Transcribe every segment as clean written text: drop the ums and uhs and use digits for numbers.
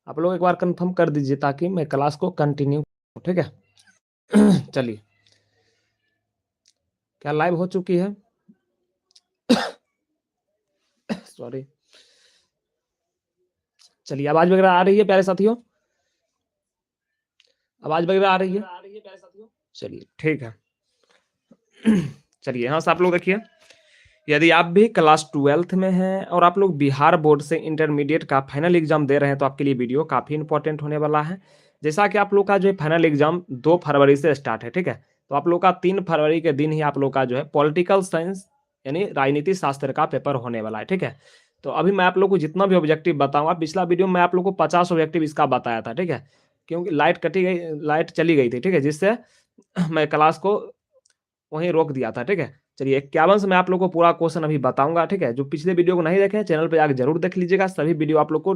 आप लोग एक बार कंफर्म कर दीजिए ताकि मैं क्लास को कंटिन्यू करूं, ठीक है। चलिए, क्या लाइव हो चुकी है? सॉरी। चलिए, आवाज वगैरह आ रही है प्यारे साथियों? आवाज वगैरह आ रही है? चलिए, ठीक है। चलिए, यहाँ से आप लोग देखिए, यदि आप भी क्लास 12th में हैं और आप लोग बिहार बोर्ड से इंटरमीडिएट का फाइनल एग्जाम दे रहे हैं तो आपके लिए वीडियो काफ़ी इंपॉर्टेंट होने वाला है। जैसा कि आप लोग का जो है फाइनल एग्जाम 2 फरवरी से स्टार्ट है, ठीक है? तो आप लोग का 3 फरवरी के दिन ही आप लोग का जो है पॉलिटिकल साइंस यानी राजनीति शास्त्र का पेपर होने वाला है, ठीक है? तो अभी मैं आप लोग को जितना भी ऑब्जेक्टिव बताऊँगा, पिछला वीडियो में आप लोग को 50 ऑब्जेक्टिव इसका बताया था, ठीक है? क्योंकि लाइट चली गई थी, ठीक है? जिससे मैं क्लास को वहीं रोक दिया था, ठीक है? चलिए 51 से मैं आप लोगों को पूरा क्वेश्चन अभी बताऊँगा, ठीक है? जो पिछले वीडियो को नहीं देखे हैं, चैनल पे जाके ज़रूर देख लीजिएगा, सभी वीडियो आप लोग को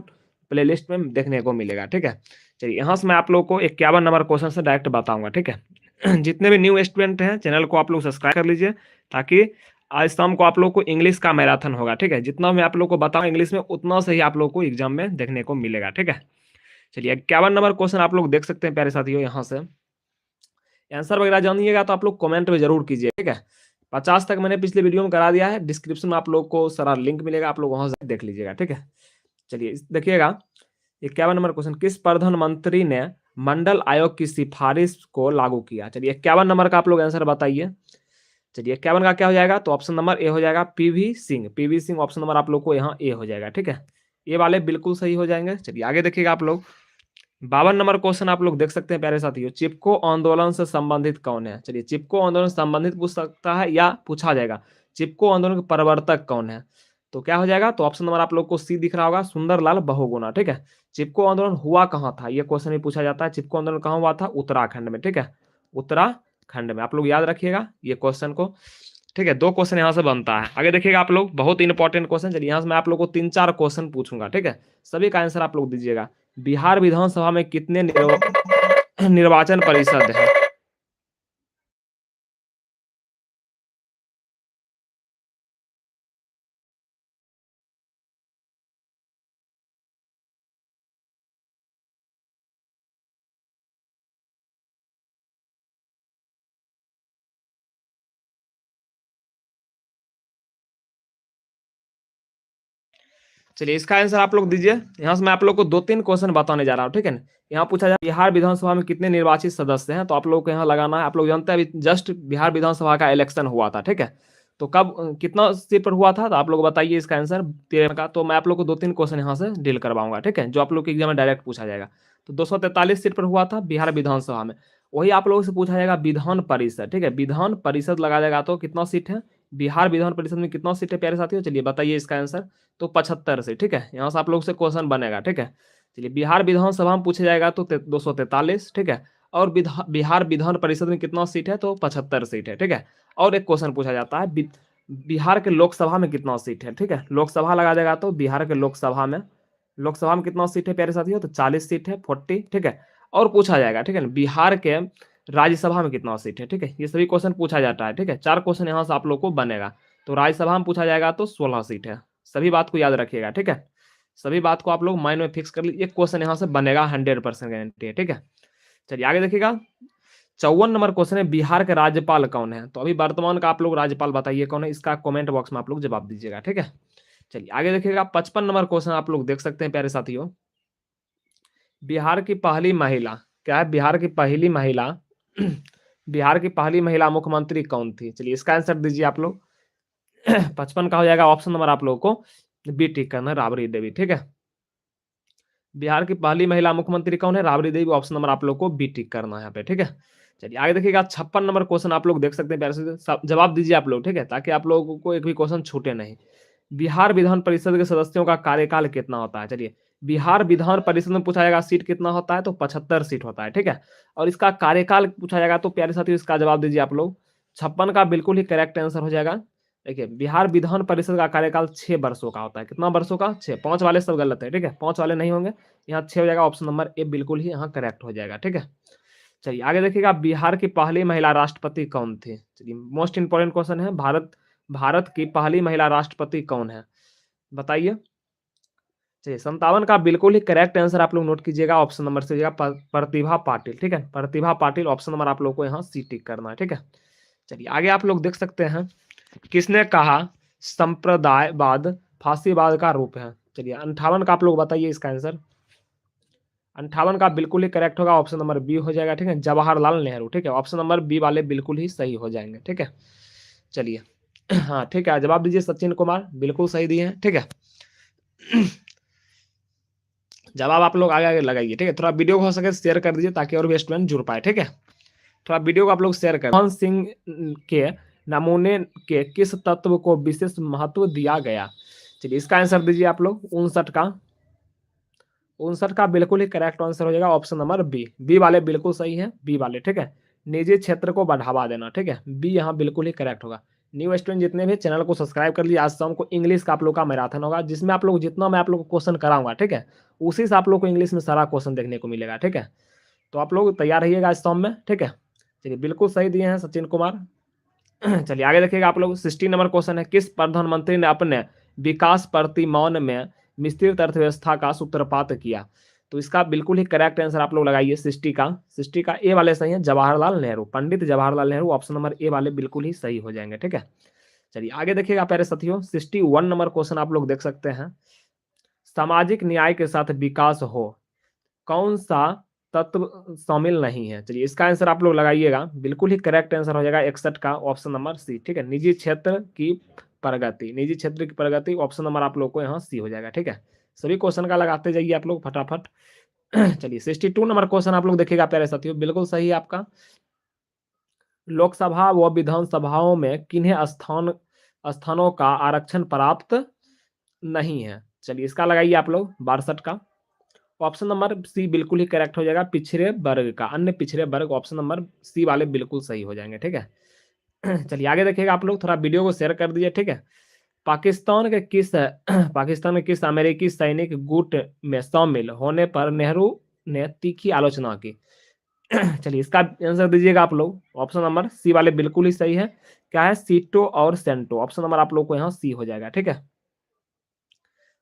प्लेलिस्ट में देखने को मिलेगा, ठीक है? चलिए यहाँ से मैं आप लोग को 51 नंबर क्वेश्चन से डायरेक्ट बताऊँगा, ठीक है? जितने भी न्यू स्टूडेंट हैं, चैनल को आप लोग सब्सक्राइब कर लीजिए, ताकि आज शाम को आप लोग को इंग्लिश का मैराथन होगा, ठीक है? जितना मैं आप लोग को बताऊँ इंग्लिश में, उतना से ही आप लोग को एग्जाम में देखने को मिलेगा, ठीक है? चलिए 51 नंबर क्वेश्चन आप लोग देख सकते हैं प्यारे साथियों यहाँ से। आंसर वगैरह जानिएगा तो आप लोग कमेंट में जरूर कीजिए, ठीक है? 50 तक मैंने पिछले वीडियो में करा दिया है, डिस्क्रिप्शन में आप लोग को सारा लिंक मिलेगा, आप लोग वहां से देख लीजिएगा, ठीक है? चलिए देखिएगा, 51 नंबर क्वेश्चन, किस प्रधानमंत्री ने मंडल आयोग की सिफारिश को लागू किया? चलिए 51 नंबर का आप लोग आंसर बताइए। चलिए 51 का क्या हो जाएगा? तो ऑप्शन नंबर ए हो जाएगा, PV Singh. PV Singh option number आप लोग को यहाँ ए हो जाएगा, ठीक है? ये वाले बिल्कुल सही हो जाएंगे। चलिए आगे देखिएगा आप लोग, 52 नंबर क्वेश्चन आप लोग देख सकते हैं प्यारे साथियों, चिपको आंदोलन से संबंधित कौन है? चलिए चिपको आंदोलन से संबंधित पूछ सकता है या पूछा जाएगा, चिपको आंदोलन के प्रवर्तक कौन है? तो क्या हो जाएगा? तो ऑप्शन नंबर आप लोग को सी दिख रहा होगा, सुंदरलाल बहुगुणा, ठीक है? चिपको आंदोलन हुआ कहाँ था? ये क्वेश्चन भी पूछा जाता है, चिपको आंदोलन कहाँ हुआ था? उत्तराखंड में, ठीक है? उत्तराखंड में, आप लोग याद रखिएगा ये क्वेश्चन को, ठीक है? 2 क्वेश्चन यहाँ से बनता है। आगे देखिएगा आप लोग, बहुत इंपॉर्टेंट क्वेश्चन। चलिए यहाँ से मैं आप लोग को 3-4 क्वेश्चन पूछूंगा, ठीक है? सभी का आंसर आप लोग दीजिएगा। बिहार विधानसभा में कितने निर्वाचन परिषद है? चलिए इसका आंसर आप लोग दीजिए। यहाँ से मैं आप लोग को 2-3 क्वेश्चन बताने जा रहा हूँ, ठीक है ना? यहाँ पूछा जाए बिहार विधानसभा में कितने निर्वाचित सदस्य हैं, तो आप लोग को यहाँ लगाना है। आप लोग जानते हैं अभी जस्ट बिहार विधानसभा का इलेक्शन हुआ था, ठीक है? तो कब कितना सीट पर हुआ था, तो आप लोग बताइए इसका आंसर 13 का। तो मैं आप लोग को 2-3 क्वेश्चन यहाँ से डील करवाऊंगा, ठीक है? जो आप लोग के एग्जाम में डायरेक्ट पूछा जाएगा। तो 243 सीट पर हुआ था बिहार विधानसभा में। वही आप लोगों से पूछा जाएगा विधान परिषद, ठीक है? विधान परिषद लगा जाएगा तो कितना सीट है? बिहार विधान परिषद में कितना सीट है प्यारे साथियों? चलिए बताइए इसका आंसर। तो 75 से, ठीक है? यहाँ से आप लोग से क्वेश्चन बनेगा, ठीक है? चलिए बिहार विधानसभा में पूछा जाएगा तो 243, ठीक है? और बिहार विधान परिषद में कितना सीट है? तो 75 सीट है, ठीक है? और एक क्वेश्चन पूछा जाता है, बिहार के लोकसभा में कितना सीट है, ठीक है? लोकसभा लगा देगा तो बिहार के लोकसभा में कितना सीट है प्यारे साथियों? तो 40 सीट है, 40, ठीक है? और पूछा जाएगा, ठीक है ना, बिहार के राज्यसभा में कितना सीट है, ठीक है? ये सभी क्वेश्चन पूछा जाता है, ठीक है? 4 क्वेश्चन यहाँ से आप लोग को बनेगा। तो राज्यसभा में पूछा जाएगा तो 16 सीट है। सभी बात को याद रखिएगा, ठीक है? सभी बात को आप लोग माइंड में फिक्स कर लीजिए। एक क्वेश्चन यहाँ से बनेगा, 100% गारंटी है, ठीक है? चलिए आगे देखिएगा, 54 नंबर क्वेश्चन है, बिहार के राज्यपाल कौन है? तो अभी वर्तमान का आप लोग राज्यपाल बताइए कौन है, इसका कमेंट बॉक्स में आप लोग जवाब दीजिएगा, ठीक है? चलिए आगे देखिएगा, 55 नंबर क्वेश्चन आप लोग देख सकते हैं प्यारे साथियों, बिहार की पहली महिला, क्या है? बिहार की पहली महिला मुख्यमंत्री कौन थी? चलिए इसका आंसर दीजिए आप लोग। 55 का हो जाएगा ऑप्शन नंबर आप लोगों को बी टिक करना है, राबड़ी देवी, ठीक है? बिहार की पहली महिला मुख्यमंत्री कौन है? राबड़ी देवी। ऑप्शन नंबर आप लोग को बी टिक करना है यहाँ पे, ठीक है? चलिए आगे देखिएगा, 56 नंबर क्वेश्चन आप लोग देख सकते हैं प्यारे से, जवाब दीजिए आप लोग, ठीक है? ताकि आप लोगों को एक भी क्वेश्चन छूटे नहीं। बिहार विधान परिषद के सदस्यों का कार्यकाल कितना होता है? चलिए बिहार विधान परिषद में पूछा जाएगा सीट कितना होता है? तो 75 सीट होता है, ठीक है? और इसका कार्यकाल पूछा जाएगा तो प्यारे साथियों इसका जवाब दीजिए आप लोग। 56 का बिल्कुल ही करेक्ट आंसर हो जाएगा। देखिए बिहार विधान परिषद का कार्यकाल 6 वर्षों का होता है। कितना वर्षों का? 6। 5 वाले सब गलत है, ठीक है? 5 वाले नहीं होंगे। यहाँ 6 हो जाएगा, ऑप्शन नंबर ए बिल्कुल ही यहाँ करेक्ट हो जाएगा, ठीक है? चलिए आगे देखिएगा, बिहार की पहली महिला राष्ट्रपति कौन थी? चलिए मोस्ट इंपोर्टेंट क्वेश्चन है, भारत भारत की पहली महिला राष्ट्रपति कौन है? बताइए। चलिए 57 का बिल्कुल ही करेक्ट आंसर आप लोग नोट कीजिएगा, ऑप्शन नंबर से हो जाएगा प्रतिभा पाटिल, ठीक है। प्रतिभा पाटिल ऑप्शन नंबर आप लोग को यहाँ सी टिक करना है, ठीक है। चलिए आगे आप लोग देख सकते हैं, किसने कहा संप्रदायवाद फांसीवाद का रूप है। चलिए 58 का आप लोग बताइए इसका आंसर। 58 का बिल्कुल ही करेक्ट होगा, ऑप्शन नंबर बी हो जाएगा, ठीक है, जवाहरलाल नेहरू, ठीक है। ऑप्शन नंबर बी वाले बिल्कुल ही सही हो जाएंगे, ठीक है। चलिए हाँ ठीक है, जवाब दीजिए सचिन कुमार, बिल्कुल सही दिए हैं, ठीक है। जवाब आप लोग आगे आगे लगाइए, ठीक है। थोड़ा वीडियो को हो सके शेयर कर दीजिए ताकि और भी स्टूडेंट जुड़ पाए, ठीक है। थोड़ा वीडियो को आप लोग शेयर करें। मोहन सिंह के नमूने के किस तत्व को विशेष महत्व दिया गया। चलिए इसका आंसर दीजिए आप लोग। 59 का 59 का बिल्कुल ही करेक्ट आंसर हो जाएगा, ऑप्शन नंबर बी। बी वाले बिल्कुल सही है, बी वाले, ठीक है। निजी क्षेत्र को बढ़ावा देना, ठीक है, बी यहाँ बिल्कुल ही करेक्ट होगा। न्यू स्टूडेंट जितने भी चैनल को सब्सक्राइब कर लीजिए। आज शाम को इंग्लिश का आप लोग का मैराथन होगा, जिसमें आप लोग जितना मैं आप लोग को क्वेश्चन कराऊंगा, ठीक है, उसी से आप लोग को इंग्लिश में सारा क्वेश्चन देखने को मिलेगा, ठीक है। तो आप लोग तैयार रहिएगा इस शाम में, ठीक है। चलिए बिल्कुल सही दिए हैं सचिन कुमार। चलिए आगे देखिएगा आप लोग। 60 नंबर क्वेश्चन है, किस प्रधानमंत्री ने अपने विकास प्रतिमान में विस्तृत अर्थव्यवस्था का सूत्रपात किया। तो इसका बिल्कुल ही करेक्ट आंसर आप लोग लगाइए 60 का ए वाले सही है, Jawaharlal Nehru, Pandit Jawaharlal Nehru, option number A वाले बिल्कुल ही सही हो जाएंगे, ठीक है। चलिए आगे देखिएगा प्यारे साथियों, 61 नंबर क्वेश्चन आप लोग देख सकते हैं, सामाजिक न्याय के साथ विकास हो कौन सा तत्व शामिल नहीं है। चलिए इसका आंसर आप लोग लगाइएगा, बिल्कुल ही करेक्ट आंसर हो जाएगा 61 का, ऑप्शन नंबर सी, ठीक है। निजी क्षेत्र की प्रगति, निजी क्षेत्र की प्रगति, ऑप्शन नंबर आप लोग को यहाँ सी हो जाएगा, ठीक है। सभी क्वेश्चन का लगाते जाइए आप लोग फटाफट। चलिए 62 नंबर क्वेश्चन आप लोग देखिएगा प्यारे साथियों, बिल्कुल सही है आपका। लोकसभा व विधानसभाओं में किन्हें स्थानों का आरक्षण प्राप्त नहीं है। चलिए इसका लगाइए आप लोग 62 का, ऑप्शन नंबर सी बिल्कुल ही करेक्ट हो जाएगा, पिछड़े वर्ग का, अन्य पिछड़े वर्ग, ऑप्शन नंबर सी वाले बिल्कुल सही हो जाएंगे, ठीक है। चलिए आगे देखिएगा आप लोग, थोड़ा वीडियो को शेयर कर दीजिए, ठीक है। पाकिस्तान के किस पाकिस्तान के किस अमेरिकी सैनिक गुट में शामिल होने पर नेहरू ने तीखी आलोचना की। चलिए इसका आंसर दीजिएगा आप लोग, ऑप्शन नंबर सी वाले बिल्कुल ही सही है। क्या है, सीटो और सेंटो, ऑप्शन नंबर आप लोग को यहाँ सी हो जाएगा, ठीक है।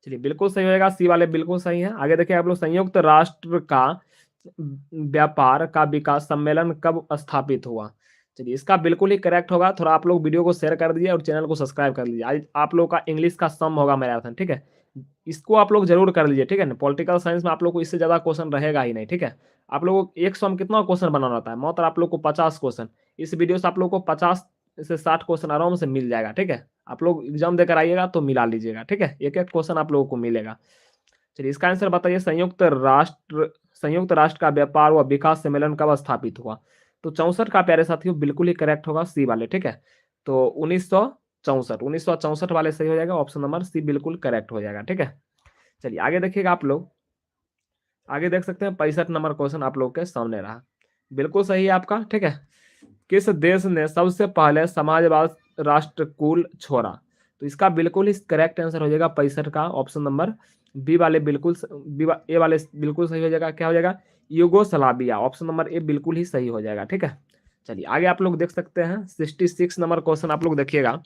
चलिए बिल्कुल सही होएगा, सी वाले बिल्कुल सही है। आगे देखिए आप लोग, संयुक्त राष्ट्र का व्यापार का विकास सम्मेलन कब स्थापित हुआ। चलिए इसका बिल्कुल ही करेक्ट होगा। थोड़ा आप लोग वीडियो को शेयर कर दीजिए और चैनल को सब्सक्राइब कर लीजिए। आज आप लोग का इंग्लिश का सम होगा मैराथन, ठीक है, इसको आप लोग जरूर कर लीजिए, ठीक है ना। पॉलिटिकल साइंस में आप लोग को इससे ज्यादा क्वेश्चन रहेगा ही नहीं, ठीक है। आप लोग को एक सम कितना क्वेश्चन बनाना होता है, मात्र आप लोग को 50 क्वेश्चन। इस वीडियो से आप लोग को 50 से 60 क्वेश्चन आराम से मिल जाएगा, ठीक है। आप लोग एग्जाम देकर आइएगा तो मिला लीजिएगा, ठीक है, एक एक क्वेश्चन आप लोगों को मिलेगा। चलिए इसका आंसर बताइए, संयुक्त राष्ट्र का व्यापार व विकास सम्मेलन कब स्थापित हुआ। तो 64 का प्यारे साथियों बिल्कुल ही करेक्ट होगा, सी वाले, ठीक है। तो 1964 वाले सही हो जाएगा, ऑप्शन नंबर सी बिल्कुल करेक्ट हो जाएगा, ठीक है। चलिए आगे देखिएगा आप लोग, आगे देख सकते हैं 65 नंबर क्वेश्चन आप लोग के सामने रहा, बिल्कुल सही है आपका, ठीक है। किस देश ने सबसे पहले समाजवाद राष्ट्रकुल छोड़ा। तो इसका बिल्कुल ही करेक्ट आंसर हो जाएगा 65 का, ऑप्शन नंबर बी वाले बिल्कुल ए वाले बिल्कुल सही हो जाएगा। क्या हो जाएगा, यूगोस्लाविया, ऑप्शन नंबर ए बिल्कुल ही सही हो जाएगा, ठीक है। चलिए आगे आप लोग देख सकते हैं 66 नंबर क्वेश्चन आप लोग देखिएगा,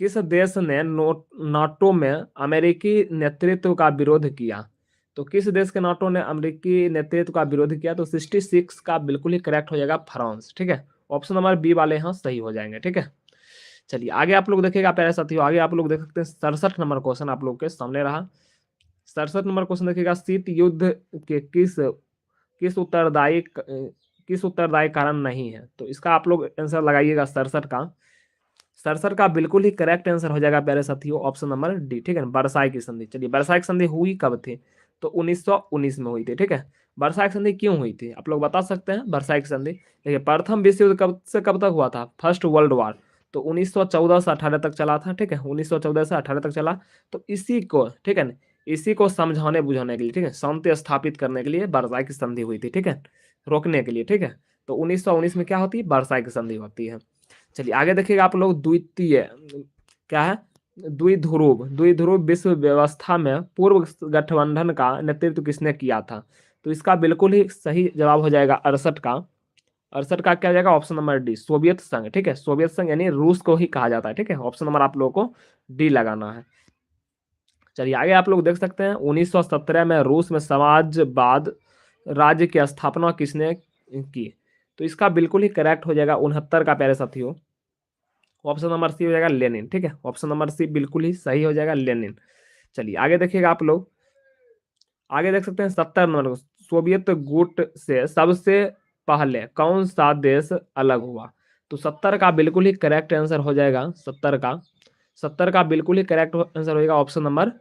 किस देश ने नाटो में अमेरिकी नेतृत्व का विरोध किया। तो किस देश के नाटो ने अमेरिकी नेतृत्व का विरोध किया। तो 66 का बिल्कुल ही करेक्ट हो जाएगा फ्रांस, ठीक है। ऑप्शन नंबर बी वाले यहाँ सही हो जाएंगे, ठीक है। चलिए आगे आप लोग देखिएगा प्यारे साथियों, आगे आप लोग देख सकते हैं 67 नंबर क्वेश्चन आप लोग के सामने रहा। 67 नंबर क्वेश्चन देखिएगा, शीत युद्ध के किस उत्तरदायी कारण नहीं है। तो इसका आप लोग आंसर लगाइएगा 67 का। 67 का बिल्कुल ही करेक्ट आंसर हो जाएगा प्यारे साथियों, ऑप्शन नंबर डी, ठीक है। वर्साई की संधि, चलिए वर्साई की संधि हुई कब थी। तो 1919 में हुई थी, ठीक है। वर्साई की संधि क्यों हुई थी आप लोग बता सकते हैं। वर्साई की संधि देखिए, प्रथम विश्व युद्ध कब से कब तक हुआ था, फर्स्ट वर्ल्ड वॉर। तो 1914 से 18 तक चला था, ठीक है, 1914 से 18 तक चला। तो इसी को, ठीक है ना, इसी को समझाने बुझाने के लिए, ठीक है, शांति स्थापित करने के लिए वर्साई की संधि हुई थी, ठीक है, रोकने के लिए, ठीक है। तो 1919 में क्या होती है, वर्साई की संधि होती है। चलिए आगे देखिएगा आप लोग, द्वितीय क्या है, द्विध्रुव विश्व व्यवस्था में पूर्व गठबंधन का नेतृत्व किसने किया था। तो इसका बिल्कुल ही सही जवाब हो जाएगा 68 का। 68 का क्या हो जाएगा, ऑप्शन नंबर डी, सोवियत संघ, ठीक है। सोवियत संघ यानी रूस को ही कहा जाता है, ठीक है। ऑप्शन नंबर आप लोगों को डी लगाना है। चलिए आगे आप लोग देख सकते हैं 1917 में रूस में समाजवाद राज्य की स्थापना किसने की? तो इसका बिल्कुल ही करेक्ट हो जाएगा 69 का, प्यारे साथियों। ऑप्शन नंबर सी हो जाएगा लेनिन, ठीक है। ऑप्शन नंबर सी बिल्कुल ही सही हो जाएगा, लेनिन। चलिए आगे देखिएगा आप लोग, आगे देख सकते हैं 70 नंबर को, सोवियत गुट से सबसे पहले कौन सा देश अलग हुआ? तो 70 का बिल्कुल ही करेक्ट आंसर हो जाएगा, 70 का बिल्कुल ही करेक्ट आंसर होगा ऑप्शन नंबर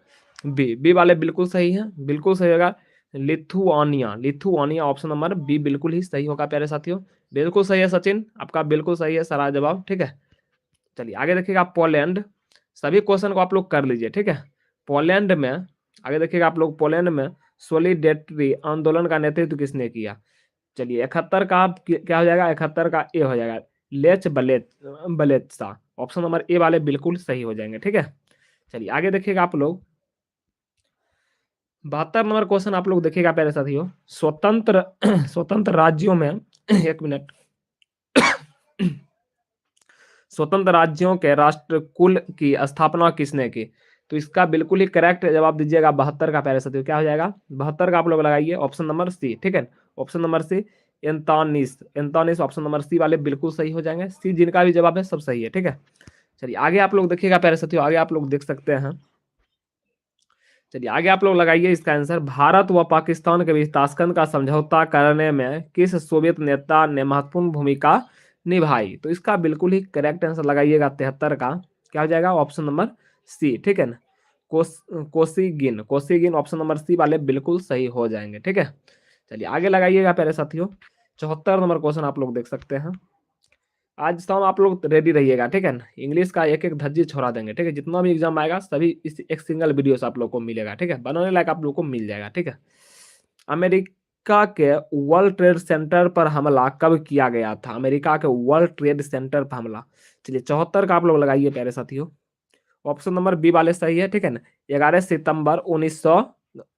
बी वाले बिल्कुल सही है, बिल्कुल सही होगा Lithuania, Lithuania option number B बिल्कुल ही सही होगा प्यारे साथियों। बिल्कुल सही है सचिन, आपका बिल्कुल सही है सारा जवाब, ठीक है। चलिए आगे देखिएगा पोलैंड, सभी क्वेश्चन को आप लोग कर लीजिए, ठीक है। पोलैंड में आगे देखिएगा आप लोग, पोलैंड में सोलिडेरिटी आंदोलन का नेतृत्व किसने किया? चलिए 71 का क्या हो जाएगा? 71 का ए हो जाएगा, लेच बलेत्सा, ऑप्शन नंबर ए वाले बिल्कुल सही हो जाएंगे, ठीक है। चलिए आगे देखिएगा आप लोग, 72 नंबर क्वेश्चन आप लोग देखिएगा प्यारे साथियों, स्वतंत्र स्वतंत्र राज्यों में एक मिनट स्वतंत्र राज्यों के राष्ट्र कुल की स्थापना किसने की? तो इसका बिल्कुल ही करेक्ट जवाब दीजिएगा 72 का, प्यारे साथियों। क्या हो जाएगा 72 का? आप लोग लगाइए ऑप्शन नंबर सी, ठीक है। ऑप्शन नंबर सी एंतानिस, एंतानिस ऑप्शन नंबर सी वाले बिल्कुल सही हो जाएंगे। सी जिनका भी जवाब है सब सही है, ठीक है। चलिए आगे आप लोग देखिएगा प्यारे साथियों, आगे आप लोग देख सकते हैं। चलिए आगे आप लोग लगाइए इसका आंसर, भारत व पाकिस्तान के बीच ताशकंद का समझौता करने में किस सोवियत नेता ने महत्वपूर्ण भूमिका निभाई? तो इसका बिल्कुल ही करेक्ट आंसर लगाइएगा 73 का। क्या हो जाएगा? ऑप्शन नंबर सी, ठीक है ना, Kosygin, Kosygin option number C वाले बिल्कुल सही हो जाएंगे, ठीक है। चलिए आगे लगाइएगा प्यारे साथियों, 74 नंबर क्वेश्चन आप लोग देख सकते हैं। आज शाम आप लोग रेडी रहिएगा, ठीक है ना। इंग्लिश का एक एक धज्जी छोड़ा देंगे, ठीक है। जितना भी एग्जाम आएगा सभी इस एक सिंगल वीडियो से आप लोग को मिलेगा, ठीक है। बनाने लायक आप लोग को मिल जाएगा, ठीक है। अमेरिका के वर्ल्ड ट्रेड सेंटर पर हमला कब किया गया था? अमेरिका के वर्ल्ड ट्रेड सेंटर पर हमला, चलिए 74 का आप लोग लगाइए प्यारे साथियों। ऑप्शन नंबर बी वाले सही है, ठीक है ना। 11 सितंबर 1900,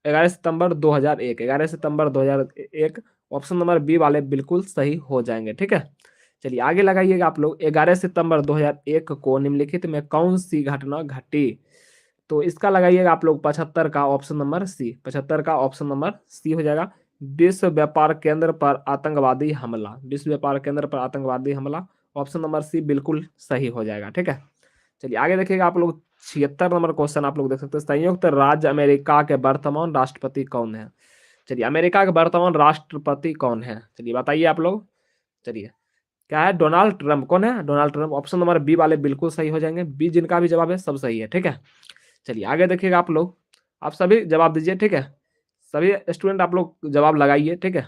11 सितंबर 2001, 11 सितंबर 2001 ऑप्शन नंबर बी वाले बिल्कुल सही हो जाएंगे, ठीक है। चलिए आगे लगाइएगा आप लोग, 11 सितंबर 2001 को निम्नलिखित में कौन सी घटना घटी? तो इसका लगाइएगा आप लोग 75 का ऑप्शन नंबर सी, 75 का ऑप्शन नंबर सी हो जाएगा, विश्व व्यापार केंद्र पर आतंकवादी हमला, विश्व व्यापार केंद्र पर आतंकवादी हमला ऑप्शन नंबर सी बिल्कुल सही हो जाएगा, ठीक है। चलिए आगे देखिएगा आप लोग, 76 नंबर क्वेश्चन आप लोग देख सकते हैं, संयुक्त राज्य अमेरिका के वर्तमान राष्ट्रपति कौन है? चलिए अमेरिका के वर्तमान राष्ट्रपति कौन है? चलिए बताइए आप लोग। चलिए क्या है? Donald Trump. कौन है? Donald Trump option number B वाले बिल्कुल सही हो जाएंगे, बी जिनका भी जवाब है सब सही है, ठीक है। चलिए आगे देखिएगा आप लोग, आप सभी जवाब दीजिए, ठीक है। सभी स्टूडेंट आप लोग जवाब लगाइए, ठीक है।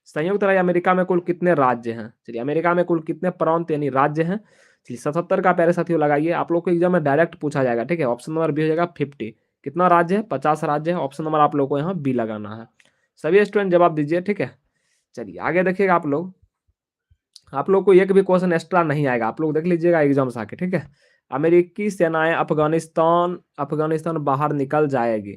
संयुक्त राज्य अमेरिका में कुल कितने राज्य हैं? चलिए अमेरिका में कुल कितने प्रांत यानी राज्य हैं? चलिए 77 का प्यारे साथियों लगाइए, आप लोग को एग्जाम में डायरेक्ट पूछा जाएगा, ठीक है। ऑप्शन नंबर बी हो जाएगा 50, कितना राज्य है? 50 राज्य है, ऑप्शन नंबर आप लोग को यहाँ बी लगाना है। सभी स्टूडेंट जवाब दीजिए, ठीक है। चलिए आगे देखिएगा आप लोग को एक भी क्वेश्चन एक्स्ट्रा नहीं आएगा, आप लोग देख लीजिएगा एग्जाम से आके, ठीक है। अमेरिकी सेनाएं अफगानिस्तान अफगानिस्तान बाहर निकल जाएगी,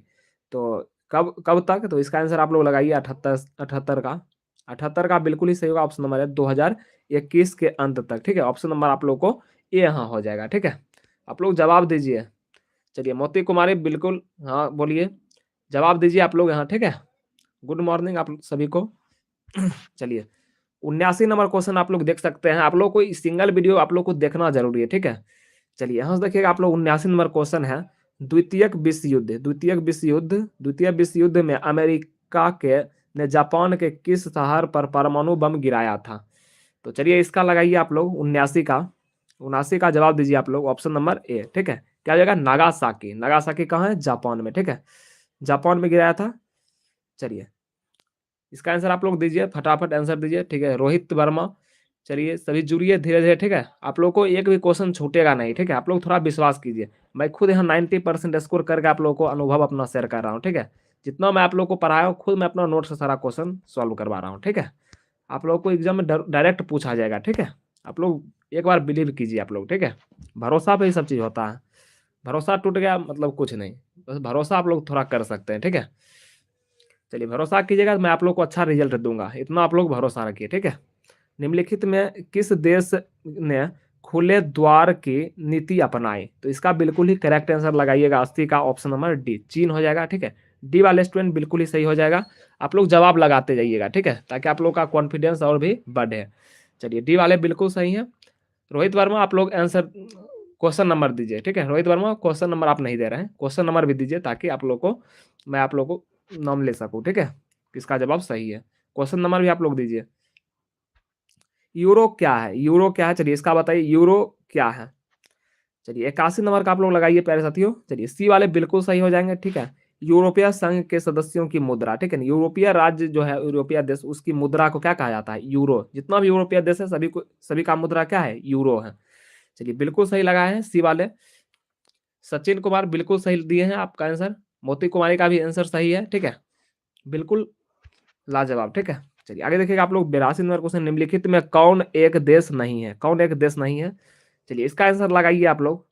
तो कब कब तक? तो इसका आंसर आप लोग लगाइए 78 का, 78 का बिल्कुल ही सही होगा, ऑप्शन नंबर है 2021 के अंत तक, ठीक है। ऑप्शन नंबर आप लोग को ए यहाँ हो जाएगा, ठीक है। आप लोग जवाब दीजिए। चलिए मोती कुमारी बिल्कुल, हाँ बोलिए, जवाब दीजिए आप लोग यहाँ, ठीक है। गुड मॉर्निंग आप सभी को। चलिए 79 नंबर क्वेश्चन आप लोग देख सकते हैं, आप लोग को सिंगल वीडियो आप लोग को देखना जरूरी है, ठीक है। चलिए यहाँ से देखिएगा आप लोग, 79 नंबर क्वेश्चन है, द्वितीय विश्व युद्ध में अमेरिका के ने जापान के किस शहर पर परमाणु बम गिराया था? तो चलिए इसका लगाइए आप लोग 79 का जवाब दीजिए आप लोग, ऑप्शन नंबर ए, ठीक है। क्या हो जाएगा? नागासाकी, नागासाकी कहाँ है? जापान में, ठीक है। जापान में गिराया था। चलिए इसका आंसर आप लोग दीजिए, फटाफट आंसर दीजिए, ठीक है। रोहित वर्मा। चलिए सभी जुड़िए धीरे धीरे, ठीक है। आप लोग को एक भी क्वेश्चन छूटेगा नहीं, ठीक है। आप लोग थोड़ा विश्वास कीजिए, मैं खुद यहाँ 90% स्कोर करके आप लोग को अनुभव अपना शेयर कर रहा हूँ, ठीक है। जितना मैं आप लोग को पढ़ाया हूँ, खुद मैं अपना नोट से सारा क्वेश्चन सॉल्व करवा रहा हूँ, ठीक है। आप लोग को एग्जाम में डायरेक्ट पूछा जाएगा, ठीक है। आप लोग एक बार बिलीव कीजिए आप लोग, ठीक है। भरोसा पे ही सब चीज़ होता है, भरोसा टूट गया मतलब कुछ नहीं, बस भरोसा आप लोग थोड़ा कर सकते हैं, ठीक है। चलिए भरोसा कीजिएगा, मैं आप लोग को अच्छा रिजल्ट दूंगा, इतना आप लोग भरोसा रखिए, ठीक है। निम्नलिखित में किस देश ने खुले द्वार की नीति अपनाई। तो इसका बिल्कुल ही करेक्ट आंसर लगाइएगा 80 का ऑप्शन नंबर डी, चीन हो जाएगा। ठीक है, डी वाले स्टूडेंट बिल्कुल ही सही हो जाएगा। आप लोग जवाब लगाते जाइएगा, ठीक है, ताकि आप लोग का कॉन्फिडेंस और भी बढ़े। चलिए, डी वाले बिल्कुल सही है। रोहित वर्मा, आप लोग आंसर क्वेश्चन नंबर दीजिए। ठीक है, रोहित वर्मा क्वेश्चन नंबर आप नहीं दे रहे हैं, क्वेश्चन नंबर भी दीजिए, ताकि आप लोग को मैं आप लोग को नाम ले सकूं। ठीक है, किसका जवाब सही है, क्वेश्चन नंबर भी आप लोग दीजिए। यूरो क्या है, यूरो क्या है, चलिए इसका बताइए, यूरो क्या है। चलिए 81 नंबर का आप लोग लगाइए प्यारे साथियों। चलिए, सी वाले बिल्कुल सही हो जाएंगे। ठीक है, यूरोपीय संघ के सदस्यों की मुद्रा, ठीक है ना, यूरोपीय राज्य जो है, यूरोपीय देश, उसकी मुद्रा को क्या कहा जाता है, यूरो। जितना भी यूरोपीय देश है सभी का मुद्रा क्या है, यूरो है। चलिए, बिल्कुल सही लगाए हैं सी वाले। सचिन कुमार बिल्कुल सही दिए हैं आपका आंसर। मोती कुमारी का भी आंसर सही है। ठीक है, बिल्कुल लाजवाब। ठीक है, चलिए आगे देखिएगा आप लोग। 82 नंबर क्वेश्चन, निम्नलिखित में कौन एक देश नहीं है, कौन एक देश नहीं है। चलिए, इसका आंसर लगाइए आप लोग।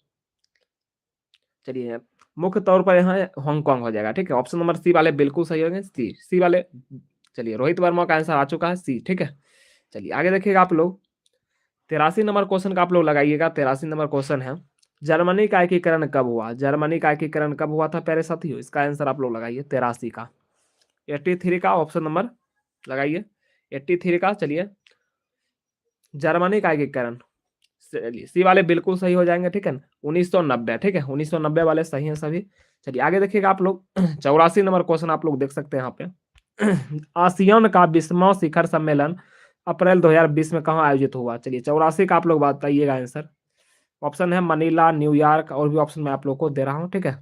चलिए, मुख्य तौर पर यहाँ हांगकांग हो जाएगा। ठीक है, ऑप्शन नंबर सी वाले बिल्कुल सही होंगे, सी वाले। चलिए, रोहित वर्मा का आंसर आ चुका है सी। ठीक है, चलिए आगे देखिएगा आप लोग। 83 नंबर क्वेश्चन का आप लोग लगाइएगा। 83 नंबर क्वेश्चन है, जर्मनी का एकीकरण कब हुआ, जर्मनी का एकीकरण कब हुआ था प्यारे साथियों। इसका आंसर आप लोग लगाइए 83 का। 83 का ऑप्शन नंबर लगाइए, 83 का। चलिए, जर्मनी का एकीकरण, चलिए सी वाले बिल्कुल सही हो जाएंगे। ठीक है, 1990। ठीक है, 1990 वाले सही हैं सभी। चलिए आगे देखिएगा आप लोग। 84 नंबर क्वेश्चन आप लोग देख सकते हैं यहाँ पे। आसियान का 20वां शिखर सम्मेलन अप्रैल 2020 में कहाँ आयोजित हुआ। चलिए, 84 का आप लोग बताइएगा आंसर। ऑप्शन है मनीला, न्यूयॉर्क, और भी ऑप्शन मैं आप लोग को दे रहा हूँ। ठीक है,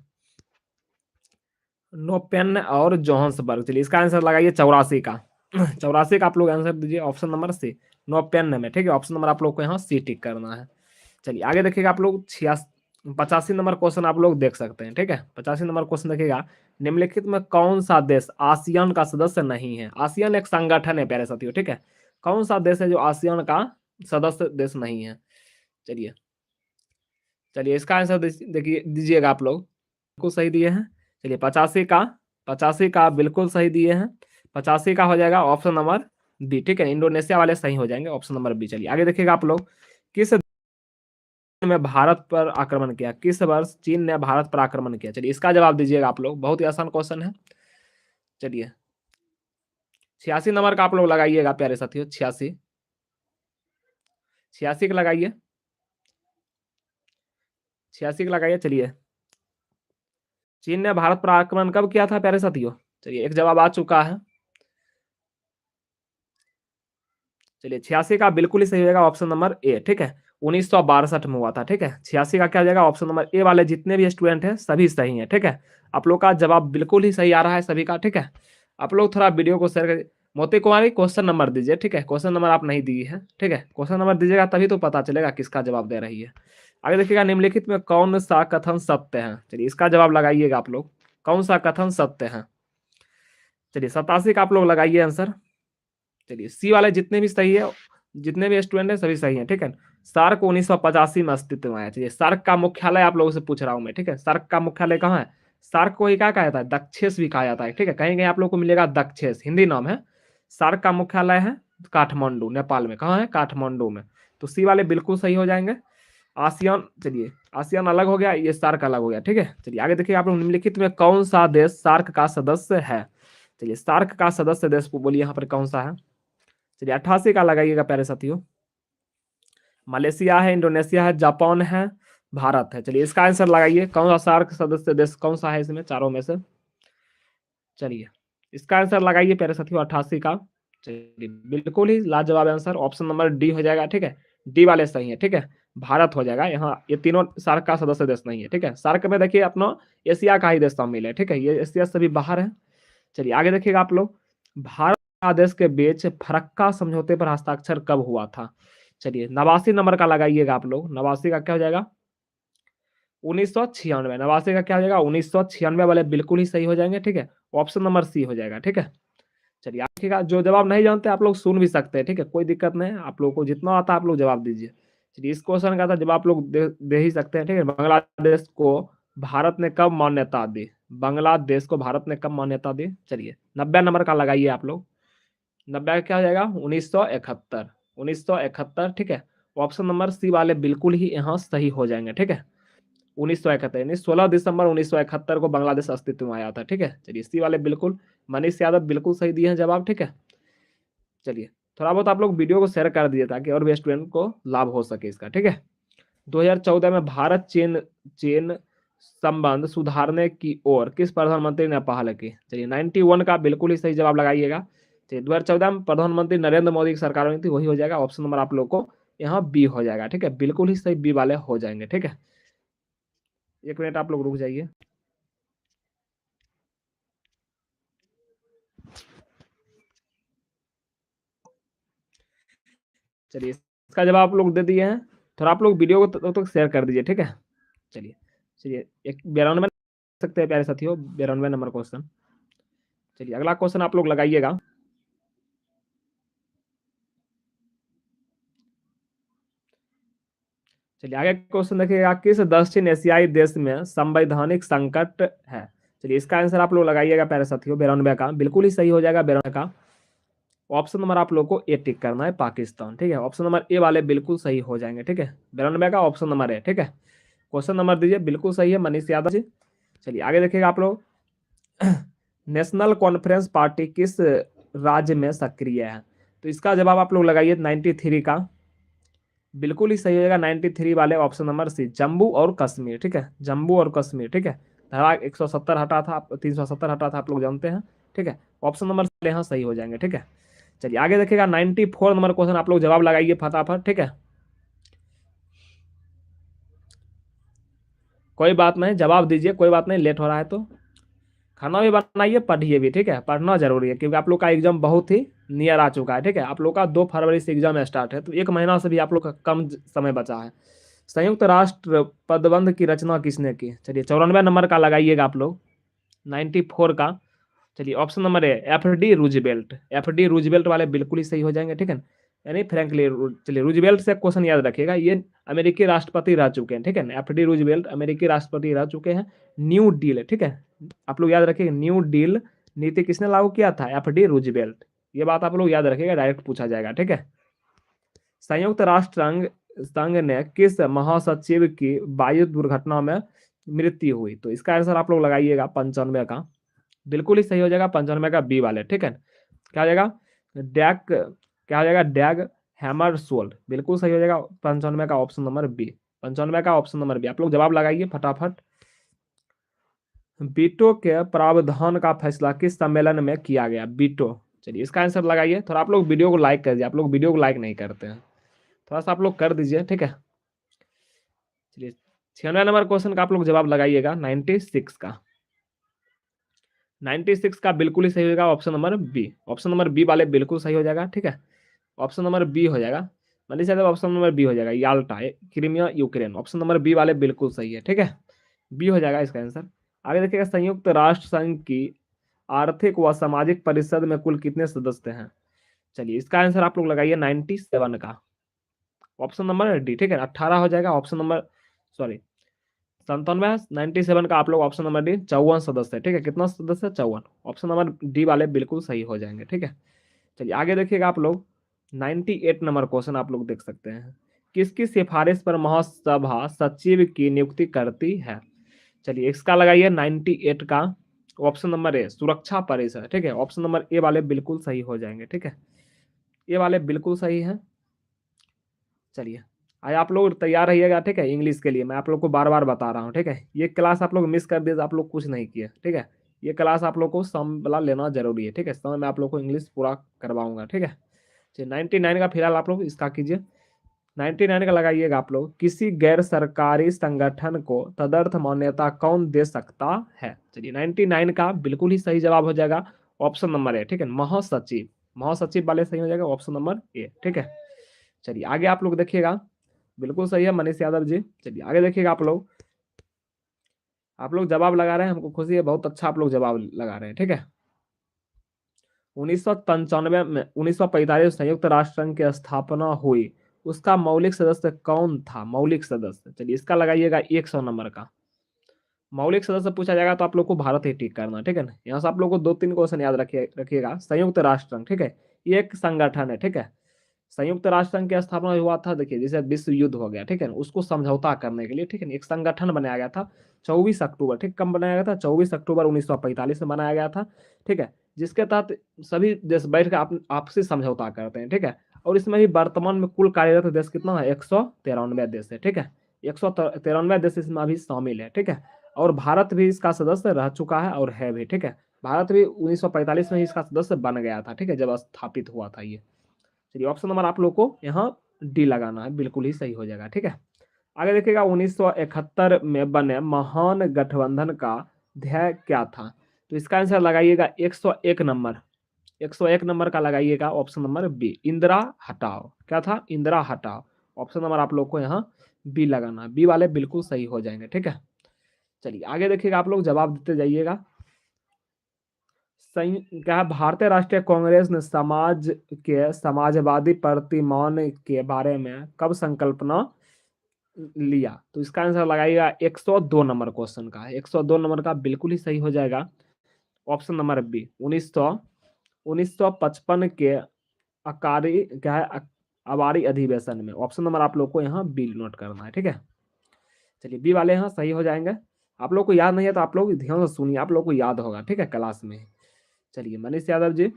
नोपेन और जोहान्सबर्ग। चलिए, इसका आंसर लगाइए 84 का। 84 का आप लोग आंसर दीजिए ऑप्शन नंबर सी, नोपेन में। ठीक है, ऑप्शन नंबर आप लोग को यहाँ सी टिक करना है। चलिए आगे देखिएगा आप लोग। 85 नंबर क्वेश्चन आप लोग देख सकते हैं। ठीक है, 85 नंबर क्वेश्चन देखिएगा, निम्नलिखित में कौन सा देश आसियान का सदस्य नहीं है। आसियान एक संगठन है प्यारे साथियों। ठीक है, कौन सा देश है जो आसियान का सदस्य देश नहीं है। चलिए, चलिए इसका आंसर देखिए दीजिएगा आप लोग। बिल्कुल सही दिए हैं। चलिए, 85 का बिल्कुल सही दिए हैं। 85 का हो जाएगा ऑप्शन नंबर बी। ठीक है, इंडोनेशिया वाले सही हो जाएंगे, ऑप्शन नंबर बी। चलिए आगे देखिएगा आप लोग। किस में भारत पर आक्रमण किया, किस वर्ष चीन ने भारत पर आक्रमण किया। चलिए, इसका जवाब दीजिएगा आप लोग, बहुत ही आसान क्वेश्चन है। चलिए, 86 नंबर का आप लोग लगाइएगा प्यारे साथियों। 86, 86 का लगाइए, 86 का लगाइए। चलिए, चीन ने भारत पर आक्रमण कब किया था प्यारे साथियों। चलिए, एक जवाब आ चुका है। चलिए, 86 का बिल्कुल ही सही होगा ऑप्शन नंबर ए। ठीक है, 1962 में हुआ था। ठीक है, 86 का क्या हो जाएगा ऑप्शन नंबर ए। वाले जितने भी स्टूडेंट हैं सभी सही हैं। ठीक है, आप लोग का जवाब बिल्कुल ही सही आ रहा है सभी का। ठीक है, आप लोग थोड़ा वीडियो को शेयर कर। मोती कुमारी क्वेश्चन नंबर दीजिए। ठीक है, क्वेश्चन नंबर आप नहीं दिए हैं। ठीक है, क्वेश्चन नंबर दीजिएगा तभी तो पता चलेगा किसका जवाब दे रही है। आगे देखिएगा, निम्नलिखित में कौन सा कथन सत्य है। चलिए, इसका जवाब लगाइएगा आप लोग, कौन सा कथन सत्य है। चलिए, 87 का आप लोग लगाइए आंसर। चलिए, सी वाले जितने भी सही है, जितने भी स्टूडेंट है सभी सही है। ठीक है, सार्क 1985 में अस्तित्व में आया। चलिए, सार्क का मुख्यालय आप लोगों से पूछ रहा हूं मैं। ठीक है, सार्क का मुख्यालय कहाँ है। सार्क को ही क्या कहा जाता है, दक्षेस भी कहा जाता है। ठीक है, कहीं कहीं आप लोग को मिलेगा दक्षेस, हिंदी नाम है। सार्क का मुख्यालय है काठमांडू, नेपाल में। कहाँ है, काठमांडू में। तो सी वाले बिल्कुल सही हो जाएंगे। आसियान, चलिए आसियान अलग हो गया, ये सार्क अलग हो गया। ठीक है, चलिए आगे देखिए आप लोग, निम्नलिखित में कौन सा देश सार्क का सदस्य है। चलिए, सार्क का सदस्य देश को बोलिए यहाँ पर कौन सा है। चलिए, 88 का लगाइएगा प्यारे साथियों। मलेशिया है, इंडोनेशिया है, जापान है, भारत है। चलिए, इसका आंसर लगाइए, कौन सा सार्क सदस्य देश कौन सा है इसमें चारों में से। चलिए, इसका आंसर लगाइए प्यारे साथियों 88 का। चलिए, बिल्कुल ही लाजवाब आंसर ऑप्शन नंबर डी हो जाएगा। ठीक है, डी वाले सही है। ठीक है, भारत हो जाएगा यहाँ। ये तीनों सार्क का सदस्य देश नहीं है। ठीक है, सार्क में देखिए अपना एशिया का ही देश शामिल है। ठीक है, ये एशिया से भी बाहर है। चलिए आगे देखिएगा आप लोग, भारत बांग्लादेश के बीच फरक्का समझौते पर हस्ताक्षर कब हुआ था। चलिए, 89 नंबर का लगाइएगा आप लोग। 89 का क्या हो जाएगा, 1996। 89 का क्या हो जाएगा, 1996 वाले बिल्कुल ही सही हो जाएंगे। ठीक है, ऑप्शन नंबर सी हो जाएगा। ठीक है, चलिए आखिरकार जो जवाब नहीं जानते आप लोग सुन भी सकते हैं। ठीक है, कोई दिक्कत नहीं है, आप लोग को जितना आता है आप लोग जवाब दीजिए। चलिए, इस क्वेश्चन का था जवाब आप लोग दे ही सकते हैं। ठीक है, बांग्लादेश को भारत ने कब मान्यता दी, बांग्लादेश को भारत ने कब मान्यता दी। चलिए, 90 नंबर का लगाइए आप लोग। 90 का क्या हो जाएगा, 1971। 1971। ठीक है, ऑप्शन नंबर सी वाले बिल्कुल ही यहाँ सही हो जाएंगे, ठीक है। 1971 यानी 16 दिसंबर 1971 को बांग्लादेश अस्तित्व में आया था, ठीक है। चलिए सी वाले बिल्कुल, मनीष यादव बिल्कुल सही दिए हैं जवाब, ठीक है। चलिए थोड़ा बहुत आप लोग वीडियो को शेयर कर दीजिए ताकि और भी स्टूडेंट को लाभ हो सके इसका, ठीक है। 2014 में भारत चीन चीन संबंध सुधारने की ओर किस प्रधानमंत्री ने पहल की? चलिए 91 का बिल्कुल ही सही जवाब लगाइएगा। चलिए 2014 में प्रधानमंत्री नरेंद्र मोदी की सरकार में थी, वही हो जाएगा। ऑप्शन नंबर आप लोग को यहाँ बी हो जाएगा, ठीक है। बिल्कुल ही सही बी वाले हो जाएंगे, ठीक है। 1 मिनट आप लोग रुक जाइए। चलिए इसका जवाब आप लोग दे दिए हैं। थोड़ा आप लोग वीडियो को तब तक शेयर कर दीजिए, ठीक है। चलिए चलिए एक 92 सकते हैं प्यारे साथियों, 92 नंबर क्वेश्चन। चलिए अगला क्वेश्चन आप लोग लगाइएगा। चलिए आगे क्वेश्चन देखिएगा, किस दक्षिण एशियाई देश में संवैधानिक संकट है? चलिए इसका आंसर आप लोग लगाइएगा प्यारे साथियों, 92 का बिल्कुल ही सही हो जाएगा 92 का। ऑप्शन नंबर आप लोग को ए टिक करना है, पाकिस्तान, ठीक है। ऑप्शन नंबर ए वाले बिल्कुल सही हो जाएंगे, ठीक है। 92 का ऑप्शन नंबर है, ठीक है। क्वेश्चन नंबर दीजिए, बिल्कुल सही है मनीष यादव जी। चलिए आगे देखिएगा आप लोग, नेशनल कॉन्फ्रेंस पार्टी किस राज्य में सक्रिय है? तो इसका जवाब आप लोग लगाइए 93 का, बिल्कुल ही सही हो जाएगा 93 वाले, ऑप्शन नंबर सी, जम्मू और कश्मीर, ठीक है। जम्मू और कश्मीर, ठीक है। धारा 170 हटा था, 370 हटा था, आप लोग जानते हैं, ठीक है। ऑप्शन नंबर यहाँ सही हो जाएंगे, ठीक है। चलिए आगे देखिएगा, 94 नंबर क्वेश्चन आप लोग जवाब लगाइए फटाफट, ठीक है। कोई बात नहीं, जवाब दीजिए, कोई बात नहीं, लेट हो रहा है तो। खाना भी बनाइए, पढ़िए भी, ठीक है। पढ़ना जरूरी है क्योंकि आप लोग का एग्जाम बहुत ही नियर आ चुका है, ठीक है। आप लोग का 2 फरवरी से एग्जाम स्टार्ट है, तो 1 महीना से भी आप लोग का कम समय बचा है। संयुक्त राष्ट्र पदबंध की रचना किसने की? चलिए 94 नंबर का लगाइएगा आप लोग, 94 का। चलिए ऑप्शन नंबर है F D Roosevelt, F D Roosevelt वाले बिल्कुल ही सही हो जाएंगे, ठीक है। यानी फ्रैंकली चलिए रूजवेल्ट से क्वेश्चन याद रखिएगा, ये अमेरिकी राष्ट्रपति रह चुके हैं, ठीक है। एफ डी रूजवेल्ट अमेरिकी राष्ट्रपति रह चुके हैं। न्यू डील, ठीक है, आप लोग याद रखिएगा, न्यू डील नीति किसने लागू किया था? F D Roosevelt. ये बात आप लोग याद रखिएगा, डायरेक्ट पूछा जाएगा, ठीक है। संयुक्त राष्ट्र संघ ने किस महासचिव की वायु दुर्घटना में मृत्यु हुई? तो इसका आंसर आप लोग लगाइएगा 95 का, बिल्कुल ही सही हो जाएगा 95 का बी वाले, ठीक है। क्या हो जाएगा? डैक, क्या हो जाएगा? डैग हैमर सोल्ड, बिल्कुल सही हो जाएगा 95 का ऑप्शन नंबर बी, 95 का ऑप्शन नंबर बी। आप लोग जवाब लगाइए फटाफट। बीटो के प्रावधान का फैसला किस सम्मेलन में किया गया? बीटो, चलिए इसका आंसर लगाइए। थोड़ा आप लोग वीडियो को लाइक कर दीजिए, आप लोग वीडियो को लाइक नहीं करते हैं, थोड़ा सा आप लोग कर दीजिए, ठीक है। चलिए 96 नंबर क्वेश्चन का आप लोग जवाब लगाइएगा, 96 का, 96 का बिल्कुल ही सही होगा option number B, option number B वाले बिल्कुल सही हो जाएगा, ठीक है। ऑप्शन नंबर बी हो जाएगा, Manish Yadav option number B हो जाएगा, Yalta Crimea Ukraine, option number B वाले बिल्कुल सही है, ठीक है। बी हो जाएगा इसका आंसर। आगे देखिएगा, संयुक्त राष्ट्र संघ की आर्थिक व सामाजिक परिषद में कुल कितने सदस्य हैं? चलिए इसका आंसर आप लोग लगाइए 97 का, ऑप्शन नंबर डी, ठीक है। 18 हो जाएगा, ऑप्शन नंबर सॉरी 97, 97 का आप लोग ऑप्शन नंबर डी, 54 सदस्य है, ठीक है। कितना सदस्य है? 54, ऑप्शन नंबर डी वाले बिल्कुल सही हो जाएंगे, ठीक है। चलिए आगे देखिएगा आप लोग, 98 नंबर क्वेश्चन आप लोग देख सकते हैं, किसकी सिफारिश पर महासभा सचिव की नियुक्ति करती है? चलिए इसका लगाइए 98 का, ऑप्शन नंबर ए, सुरक्षा परिषद, ठीक है। ऑप्शन नंबर ए वाले बिल्कुल सही हो जाएंगे, ठीक है। ए वाले बिल्कुल सही है। चलिए आज आप लोग तैयार रहिएगा, ठीक है। इंग्लिश के लिए मैं आप लोग को बार बार बता रहा हूँ, ठीक है। ये क्लास आप लोग मिस कर दिए तो आप लोग कुछ नहीं किए, ठीक है। ये क्लास आप लोग को सम वाला लेना जरूरी है, ठीक है। समय मैं आप लोग को इंग्लिश पूरा करवाऊंगा, ठीक है। चलिए 99 का फिलहाल आप लोग इसका कीजिए, 99 का लगाइएगा आप लोग, किसी गैर सरकारी संगठन को तदर्थ मान्यता कौन दे सकता है? चलिए 99 का बिल्कुल ही सही जवाब हो जाएगा ऑप्शन नंबर ए, ठीक है। महासचिव, महासचिव वाले सही हो जाएगा ऑप्शन नंबर ए, ठीक है। चलिए आगे आप लोग देखिएगा, बिल्कुल सही है मनीष यादव जी। चलिए आगे देखिएगा आप लोग जवाब लगा रहे हैं, हमको खुशी है, बहुत अच्छा आप लोग जवाब लगा रहे हैं, ठीक है। 1995 में 1945 संयुक्त राष्ट्र संघ की स्थापना हुई, उसका मौलिक सदस्य कौन था? मौलिक सदस्य, चलिए इसका लगाइएगा 100 नंबर का। मौलिक सदस्य पूछा जाएगा तो आप लोग को भारत ही टिक करना, ठीक है ना। यहाँ से आप लोग को 2-3 क्वेश्चन याद रखिएगा। संयुक्त राष्ट्र संघ, ठीक है, ये एक संगठन है, ठीक है। संयुक्त राष्ट्र संघ की स्थापना हुआ था, देखिए जैसे विश्व युद्ध हो गया, ठीक है ना, उसको समझौता करने के लिए, ठीक है ना, एक संगठन बनाया गया था 24 अक्टूबर, ठीक, कब बनाया गया था, 24 अक्टूबर 1945 में बनाया गया था, ठीक है, जिसके तहत सभी देश बैठ कर आपसी समझौता करते हैं, ठीक है, और इसमें भी वर्तमान में कुल कार्यरत देश कितना है, 193 देश है, ठीक है, 193 देश इसमें अभी शामिल है, ठीक है, और भारत भी इसका सदस्य रह चुका है और है भी, ठीक है, भारत भी 1945 में ही इसका सदस्य बन गया था, ठीक है, जब स्थापित हुआ था ये। चलिए ऑप्शन नंबर आप लोग को यहाँ डी लगाना है, बिल्कुल ही सही हो जाएगा, ठीक है। आगे देखिएगा 1971 में बने महान गठबंधन का ध्येय क्या था, तो इसका आंसर लगाइएगा 101 नंबर, 101 नंबर का लगाइएगा ऑप्शन नंबर बी, इंदिरा हटाओ, क्या था, इंदिरा हटाओ, ऑप्शन नंबर आप लोग को यहाँ बी लगाना, बी वाले बिल्कुल सही हो जाएंगे, ठीक है। चलिए आगे देखिएगा, आप लोग जवाब देते जाइएगा। क्या है, भारतीय राष्ट्रीय कांग्रेस ने समाजवादी प्रतिमान के बारे में कब संकल्पना लिया, तो इसका आंसर लगाइएगा 102 नंबर क्वेश्चन का, 102 नंबर का बिल्कुल ही सही हो जाएगा, ऑप्शन नंबर बी, 1955 के अकारी क्या है अवारी अधिवेशन में, ऑप्शन नंबर आप लोग को यहाँ बी नोट करना है, ठीक है। चलिए बी वाले यहाँ सही हो जाएंगे। आप लोग को याद नहीं है तो आप लोग ध्यान से सुनिए, आप लोग को याद होगा, ठीक है, क्लास में। चलिए मनीष यादव जी,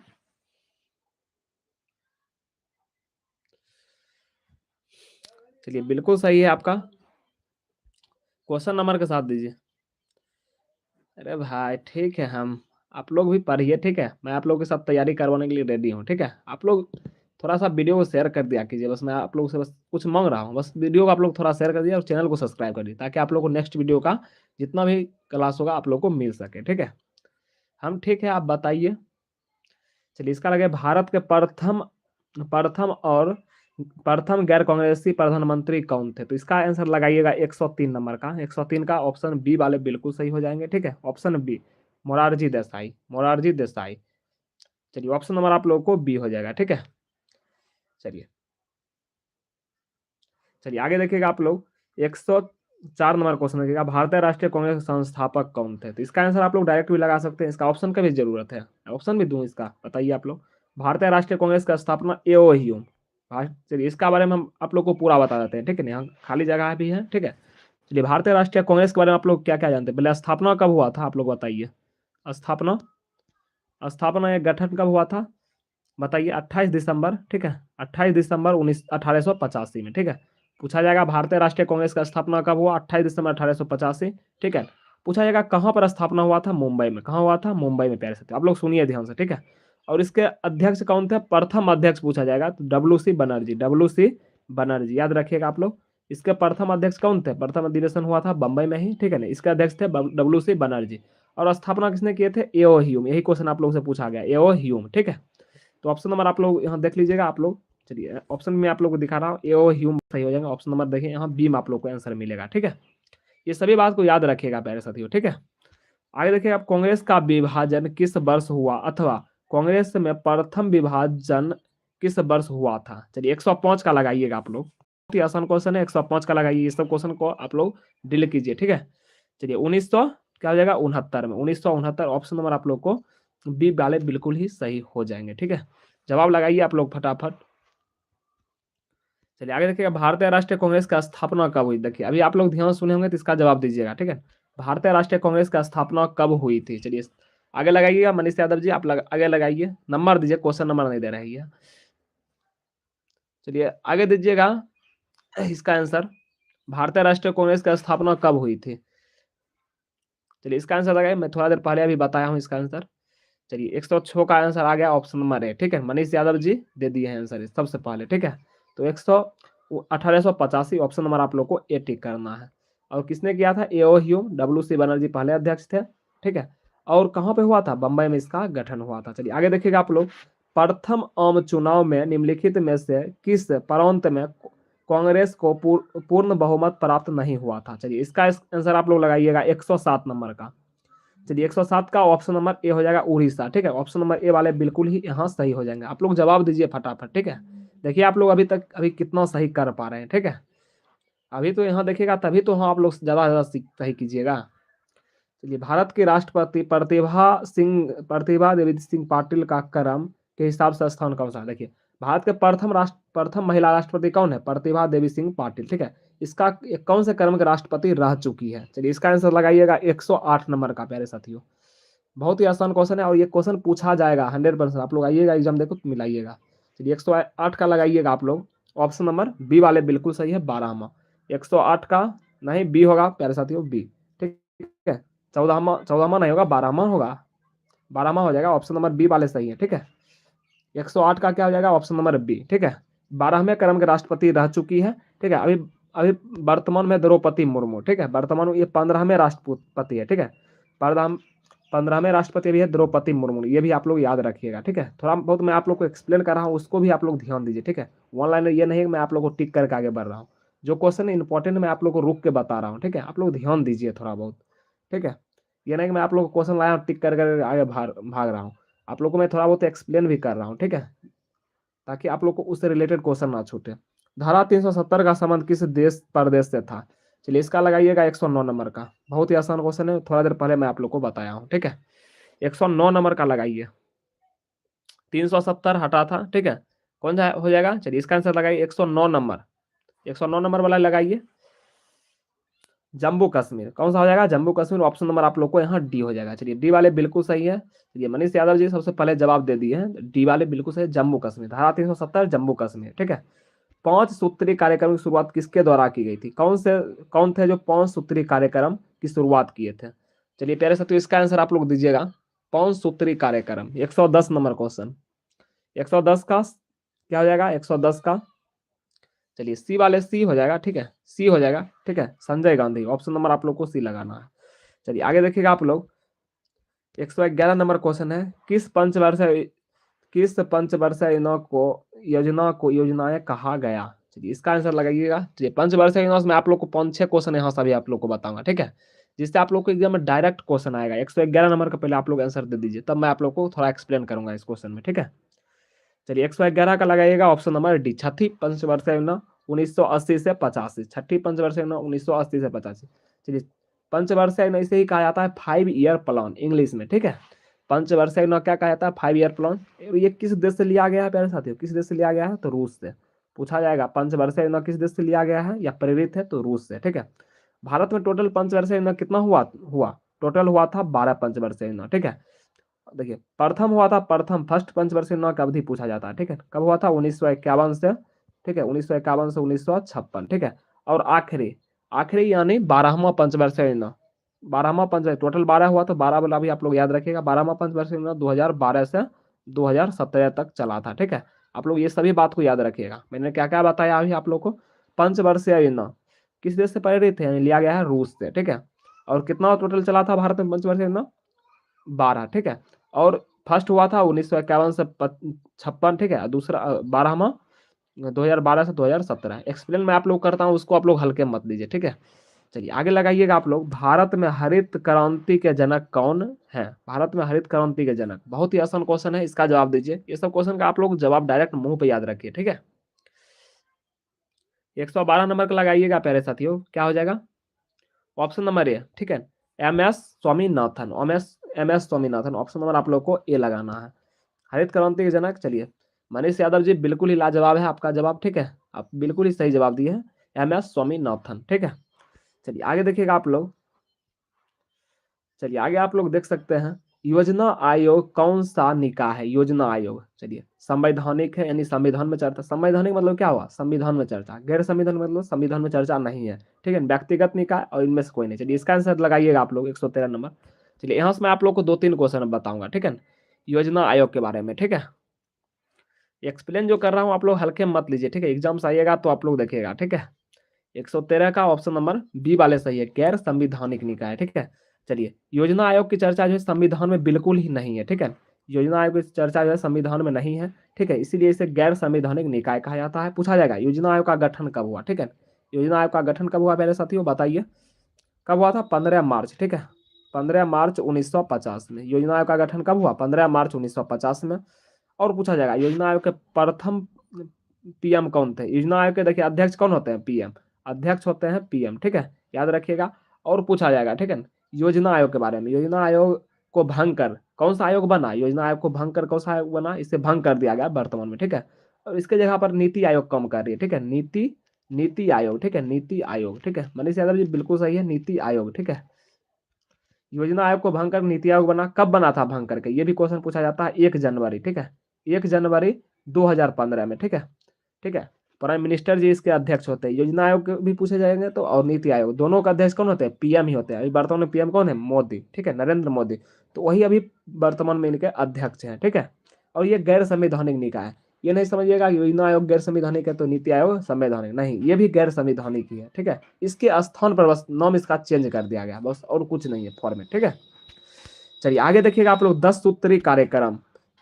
चलिए बिल्कुल सही है आपका, क्वेश्चन नंबर के साथ दीजिए। अरे भाई ठीक है, हम आप लोग भी पढ़िए, ठीक है, मैं आप लोग के साथ तैयारी करवाने के लिए रेडी हूँ, ठीक है, आप लोग थोड़ा सा वीडियो को शेयर कर दिया कीजिए, बस मैं आप लोग से बस कुछ मांग रहा हूँ, बस वीडियो को आप लोग थोड़ा शेयर कर दिया और चैनल को सब्सक्राइब कर दिए, ताकि आप लोग को नेक्स्ट वीडियो का जितना भी क्लास होगा आप लोग को मिल सके, ठीक है। हम ठीक है, आप बताइए। चलिए इसका लगे भारत के प्रथम प्रथम और प्रथम गैर कांग्रेसी प्रधानमंत्री कौन थे, तो इसका आंसर लगाइएगा 103 नंबर का, 103 का ऑप्शन बी वाले बिल्कुल सही हो जाएंगे, ठीक है, ऑप्शन बी, मोरारजी देसाई, मोरारजी देसाई। चलिए ऑप्शन नंबर आप लोगों को बी हो जाएगा, ठीक है। चलिए चलिए आगे देखिएगा आप लोग, 104 नंबर क्वेश्चन देखिएगा, भारतीय राष्ट्रीय कांग्रेस के संस्थापक कौन थे, तो इसका आंसर आप लोग डायरेक्ट भी लगा सकते हैं, इसका ऑप्शन का भी जरूरत है, ऑप्शन भी दूं इसका, बताइए आप लोग। भारतीय राष्ट्रीय कांग्रेस का स्थापना एओ ह्यूम, चलिए इसका बारे में हम आप लोग को पूरा बता देते हैं, ठीक है, यहाँ खाली जगह भी है, ठीक है। चलिए भारतीय राष्ट्रीय कांग्रेस के बारे में आप लोग क्या क्या जानते हैं, पहले स्थापना कब हुआ था आप लोग बताइए, स्थापना स्थापना या गठन कब हुआ था, बताइए, 28 दिसंबर, ठीक है, 28 दिसंबर 1885 में, ठीक है, पूछा जाएगा भारतीय राष्ट्रीय कांग्रेस का स्थापना कब हुआ, 28 दिसंबर 1885, ठीक है। पूछा जाएगा कहाँ पर स्थापना हुआ था, मुंबई में, कहाँ हुआ था, मुंबई में, प्यारे साथी आप लोग सुनिए ध्यान से, ठीक है। और इसके अध्यक्ष कौन थे, प्रथम अध्यक्ष पूछा जाएगा तो W C Banerjee, W C Banerjee याद रखिएगा आप लोग। इसके प्रथम अध्यक्ष कौन थे, प्रथम अधिवेशन हुआ था बंबई में ही, ठीक है ना, इसके अध्यक्ष थे डब्ल्यू सी बनर्जी। और स्थापना किसने किए थे, एओ ह्यूम, यही क्वेश्चन आप लोग से पूछा गया, एओ ह्यूम, ठीक है। तो ऑप्शन नंबर आप लोग यहाँ देख लीजिएगा आप लोग, चलिए ऑप्शन में आप लोग को दिखा रहा हूँ, एओ ह्यूम सही हो जाएगा, ऑप्शन नंबर देखिए यहाँ बी में आप लोग को आंसर मिलेगा, ठीक है। ये सभी बात को याद रखिएगा प्यारे साथियों, ठीक है। आगे देखिए, आप कांग्रेस का विभाजन किस वर्ष हुआ, अथवा कांग्रेस में प्रथम विभाजन किस वर्ष हुआ था, चलिए 105 का लगाइएगा आप लोग, बहुत ही आसान क्वेश्चन है, 105 का लगाइए, ये सब क्वेश्चन को आप लोग डिल कीजिए, ठीक है। चलिए 1900 क्या हो जाएगा, 69 में, 1969 ऑप्शन नंबर आप लोग को बी वाले बिल्कुल ही सही हो जाएंगे, ठीक है। जवाब लगाइए आप लोग फटाफट। चलिए आगे देखिएगा, भारतीय राष्ट्रीय कांग्रेस का स्थापना कब हुई, देखिए अभी आप लोग ध्यान सुने होंगे तो इसका जवाब दीजिएगा, ठीक है। भारतीय राष्ट्रीय कांग्रेस का स्थापना कब हुई थी, चलिए आगे लगाइएगा, मनीष यादव जी आप आगे लगाइए, नंबर दीजिए, क्वेश्चन नंबर नहीं दे रही है। चलिए आगे दीजिएगा इसका आंसर, भारतीय राष्ट्रीय कांग्रेस की स्थापना कब हुई थी, चलिए इसका आंसर लगाइए, मैं थोड़ा देर पहले अभी बताया हूँ इसका आंसर। चलिए 106 का आंसर आ गया, ऑप्शन नंबर ए, ठीक है, मनीष यादव जी दे दिए हैं आंसर सबसे पहले, ठीक है। तो 1885 ऑप्शन नंबर आप लोग को ए टिक करना है। और किसने किया था, एओ ह्यूम, डब्ल्यू सी बनर्जी पहले अध्यक्ष थे, ठीक है। और कहाँ पे हुआ था, बंबई में इसका गठन हुआ था। चलिए आगे देखिएगा आप लोग, प्रथम आम चुनाव में निम्नलिखित में से किस प्रांत में कांग्रेस को पूर्ण बहुमत प्राप्त नहीं हुआ था, चलिए इसका आंसर आप लोग लगाइएगा 107 नंबर का। चलिए 107 का ऑप्शन नंबर ए हो जाएगा उड़ीसा, ठीक है, ऑप्शन नंबर ए वाले बिल्कुल ही यहाँ सही हो जाएंगे। आप लोग जवाब दीजिए फटाफट, ठीक है। देखिए आप लोग अभी कितना सही कर पा रहे हैं, ठीक है। अभी तो यहाँ देखिएगा तभी तो हाँ आप लोग ज्यादा ज्यादा सही कीजिएगा। चलिए भारत के राष्ट्रपति प्रतिभा देवी सिंह पाटिल का क्रम के हिसाब से स्थान कौन सा है, देखिए भारत के प्रथम महिला राष्ट्रपति कौन है? प्रतिभा देवी सिंह पाटिल, ठीक है। इसका कौन से क्रम के राष्ट्रपति रह चुकी है? चलिए इसका आंसर लगाइएगा 108 नंबर का प्यारे साथियों। बहुत ही आसान क्वेश्चन है और ये क्वेश्चन पूछा जाएगा 100%। आप लोग आइएगा एग्जाम देखो तो मिलाइएगा। चलिए 108 का लगाइएगा आप लोग। ऑप्शन नंबर बी वाले बिल्कुल सही है, 12वां। 108 का नहीं, बी होगा प्यारे साथियों, बी, ठीक है। 14वां नहीं होगा, 12वां होगा, 12वां हो जाएगा। ऑप्शन नंबर बी वाले सही है, ठीक है। 108 का क्या हो जाएगा? ऑप्शन नंबर बी, ठीक है। 12वें क्रम के राष्ट्रपति रह चुकी है, ठीक है। अभी अभी वर्तमान में द्रौपदी मुर्मू, ठीक है। वर्तमान में ये 15वें राष्ट्रपति है, ठीक है। 15वें राष्ट्रपति भी है द्रौपदी मुर्मू, ये भी आप लोग याद रखिएगा, ठीक है। थोड़ा बहुत मैं आप लोग को एक्सप्लेन कर रहा हूँ, उसको भी आप लोग ध्यान दीजिए, ठीक है। वन लाइनर ये नहीं है कि मैं आप लोग को टिक करके आगे बढ़ रहा हूँ। जो क्वेश्चन इंपॉर्टेंट मैं आप लोग को रुक के बता रहा हूँ, ठीक है। आप लोग ध्यान दीजिए थोड़ा बहुत, ठीक है। ये नहीं कि मैं आप लोग को क्वेश्चन लाया टिक कर आगे भाग रहा हूँ। आप लोग को मैं थोड़ा बहुत एक्सप्लेन भी कर रहा हूँ, ठीक है, ताकि आप लोग को उससे रिलेटेड क्वेश्चन ना छूटे। धारा 370 का संबंध किस देश प्रदेश से था? चलिए इसका लगाइएगा 109 नंबर का। बहुत ही आसान क्वेश्चन है, थोड़ा देर पहले मैं आप लोग को बताया हूँ, ठीक है। 109 नंबर का लगाइए। 370 हटा था, ठीक है। कौन सा हो जाएगा? चलिए इसका आंसर लगाइए 109 नंबर। 109 नंबर वाला लगाइए। जम्मू कश्मीर कौन सा हो जाएगा? जम्मू कश्मीर। ऑप्शन नंबर आप लोग को यहाँ डी हो जाएगा। चलिए डी वाले बिल्कुल सही है। चलिए मनीष यादव जी सबसे पहले जवाब दे दिए हैं, डी वाले बिल्कुल सही, जम्मू कश्मीर। धारा 370 जम्मू कश्मीर, ठीक है। 5 सूत्री कार्यक्रम की शुरुआत किसके द्वारा की गई थी? कौन थे जो 5 सूत्री कार्यक्रम की शुरुआत किए थे? चलिए प्यारे साथियों इसका आंसर आप लोग दीजिएगा। 5 सूत्री कार्यक्रम, 110 नंबर क्वेश्चन। 110 का क्या हो जाएगा? 110 का चलिए सी वाले सी हो जाएगा, ठीक है। सी हो जाएगा, ठीक है। संजय गांधी, ऑप्शन नंबर आप लोग को सी लगाना है। चलिए आगे देखिएगा आप लोग। 111 नंबर क्वेश्चन है, किस पंचवर्षीय योजना को योजनाएं कहा गया? चलिए इसका आंसर लगाइएगा। चलिए पंचवर्षीय योजना में आप लोग को 5-6 क्वेश्चन यहाँ से भी आप लोग को बताऊंगा, ठीक है, जिससे आप लोग को एग्जाम में डायरेक्ट क्वेश्चन आएगा। 111 नंबर का पहले आप लोग आंसर दे दीजिए, तब मैं आप लोग को थोड़ा एक्सप्लेन करूंगा इस क्वेश्चन में, ठीक है। चलिए 111 का लगाइएगा ऑप्शन नंबर डी, छठी पंचवर्षीय योजना 1980 से 85। छठी पंचवर्षीय योजना 1980 से 85। चलिए पंचवर्षीय योजना इसे ही कहा जाता है 5 ईयर प्लान इंग्लिश में, ठीक है। पंचवर्षीय योजना क्या कहा जाता है? 5 ईयर प्लान। ये किस देश से लिया गया है प्यारे साथियों? किस देश से लिया गया है? तो रूस से। पूछा जाएगा पंचवर्षीय योजना किस देश से लिया गया है या प्रेरित है? तो रूस से, ठीक है। भारत में टोटल पंचवर्षीय योजना कितना हुआ टोटल हुआ था 12 पंचवर्षीय योजना, ठीक है। देखिए प्रथम हुआ था, प्रथम फर्स्ट पंचवर्षीय योजना का अवधि पूछा जाता है, ठीक है। कब हुआ था? 1951 से, ठीक है, 1951 से 1956, ठीक है। और आखिरी आखिरी यानी 12वां पंचवर्षीय योजना, 12वां पंच टोटल 12 हुआ तो 12 वाला भी आप लोग याद रखिएगा। 12वां पंचवर्षीय योजना 2012 से 2017 तक चला था, ठीक है। आप लोग ये सभी बात को याद रखिएगा। मैंने क्या क्या बताया अभी आप लोग को? पंचवर्षीय योजना किस देश से प्रेरित है? यानी लिया गया है रूस से, ठीक है। और कितना टोटल चला था भारत में पंचवर्षीय योजना? 12, ठीक है। और फर्स्ट हुआ था 1951 से 56, ठीक है। दूसरा 12वां 2012 से 2017। एक्सप्लेन मैं आप लोग करता हूँ, उसको आप लोग हल्के मत लीजिए, ठीक है। चलिए आगे लगाइएगा आप लोग। भारत में हरित क्रांति के जनक कौन है? भारत में हरित क्रांति के जनक, बहुत ही आसान क्वेश्चन है, इसका जवाब दीजिए। ये सब क्वेश्चन का आप लोग जवाब डायरेक्ट मुंह पे याद रखिए, ठीक है। 112 नंबर का लगाइएगा प्यारे साथियों, क्या हो जाएगा? ऑप्शन नंबर ए, ठीक है। MS Swaminathan, M S Swaminathan. Option number आप लोग को ए लगाना है। हरित क्रांति के जनक, चलिए मनीष यादव जी बिल्कुल ही लाजवाब है आपका जवाब, ठीक है। आप बिल्कुल ही सही जवाब दिए हैं, MS स्वामीनाथन, ठीक है। चलिए आगे देखिएगा आप लोग। चलिए आगे आप लोग देख सकते हैं, योजना आयोग कौन सा निकाय है? योजना आयोग, चलिए संवैधानिक है, यानी संविधान में चर्चा। संवैधानिक मतलब क्या हुआ? संविधान में चर्चा। गैर संविधान मतलब संविधान में चर्चा नहीं है, ठीक है। व्यक्तिगत निकाय और इनमें से कोई नहीं। चलिए इसका आंसर लगाइएगा आप लोग 113 नंबर। चलिए यहाँ से मैं आप लोग को 2-3 क्वेश्चन बताऊंगा, ठीक है, योजना आयोग के बारे में, ठीक है। एक्सप्लेन जो कर रहा हूँ आप लोग हल्के मत लीजिए, ठीक है। एग्जाम्स आइएगा तो आप लोग देखिएगा, ठीक है। 113 का ऑप्शन नंबर बी वाले सही है, गैर संविधानिक निकाय, ठीक है। चलिए योजना आयोग की चर्चा जो है संविधान में बिल्कुल ही नहीं है, ठीक है। योजना आयोग की चर्चा जो है संविधान में नहीं है, ठीक है, इसीलिए इसे गैर संवैधानिक निकाय कहा जाता है। पूछा जाएगा योजना आयोग का गठन कब हुआ, ठीक है। योजना आयोग का गठन कब हुआ पहले साथियों बताइए? कब हुआ था? 15 मार्च, ठीक है। 15 मार्च 1950 में योजना आयोग का गठन कब हुआ? 15 मार्च 1950 में। और पूछा जाएगा योजना आयोग के प्रथम PM कौन थे? योजना आयोग के देखिए अध्यक्ष कौन होते हैं? PM। अध्यक्ष होते हैं PM, ठीक है, याद रखिएगा। और पूछा जाएगा, ठीक है, योजना आयोग के बारे में। योजना आयोग को भंग कर कौन सा आयोग बना? योजना आयोग को भंग कर कौन सा आयोग बना? इसे भंग कर दिया गया वर्तमान में, ठीक है। और इसके जगह पर नीति आयोग काम कर रही है, ठीक है, नीति आयोग, ठीक है, नीति आयोग, ठीक है, मनीष यादव जी बिल्कुल सही है, नीति आयोग, ठीक है। योजना आयोग को भंग कर नीति आयोग बना, कब बना था भंग करके, ये भी क्वेश्चन पूछा जाता है, 1 जनवरी, ठीक है, 1 जनवरी 2015 में, ठीक है, ठीक है। प्राइम मिनिस्टर जी इसके अध्यक्ष होते हैं। योजना आयोग के भी पूछे जाएंगे तो, और नीति आयोग, दोनों का अध्यक्ष कौन होते हैं, पीएम ही होते हैं। अभी वर्तमान में पीएम कौन है, मोदी, ठीक है, नरेंद्र मोदी, तो वही अभी वर्तमान में इनके अध्यक्ष हैं, ठीक है। और ये गैर संवैधानिक निकाय है, ये नहीं समझिएगा कि योजना आयोग गैर संवैधानिक है तो नीति आयोग संवैधानिक, नहीं, ये भी गैर संवैधानिक ही है, ठीक है। इसके स्थान पर बस नाम इसका चेंज कर दिया गया, बस, और कुछ नहीं है फॉर्मेट, ठीक है। चलिए आगे देखिएगा आप लोग, 10 सूत्री कार्यक्रम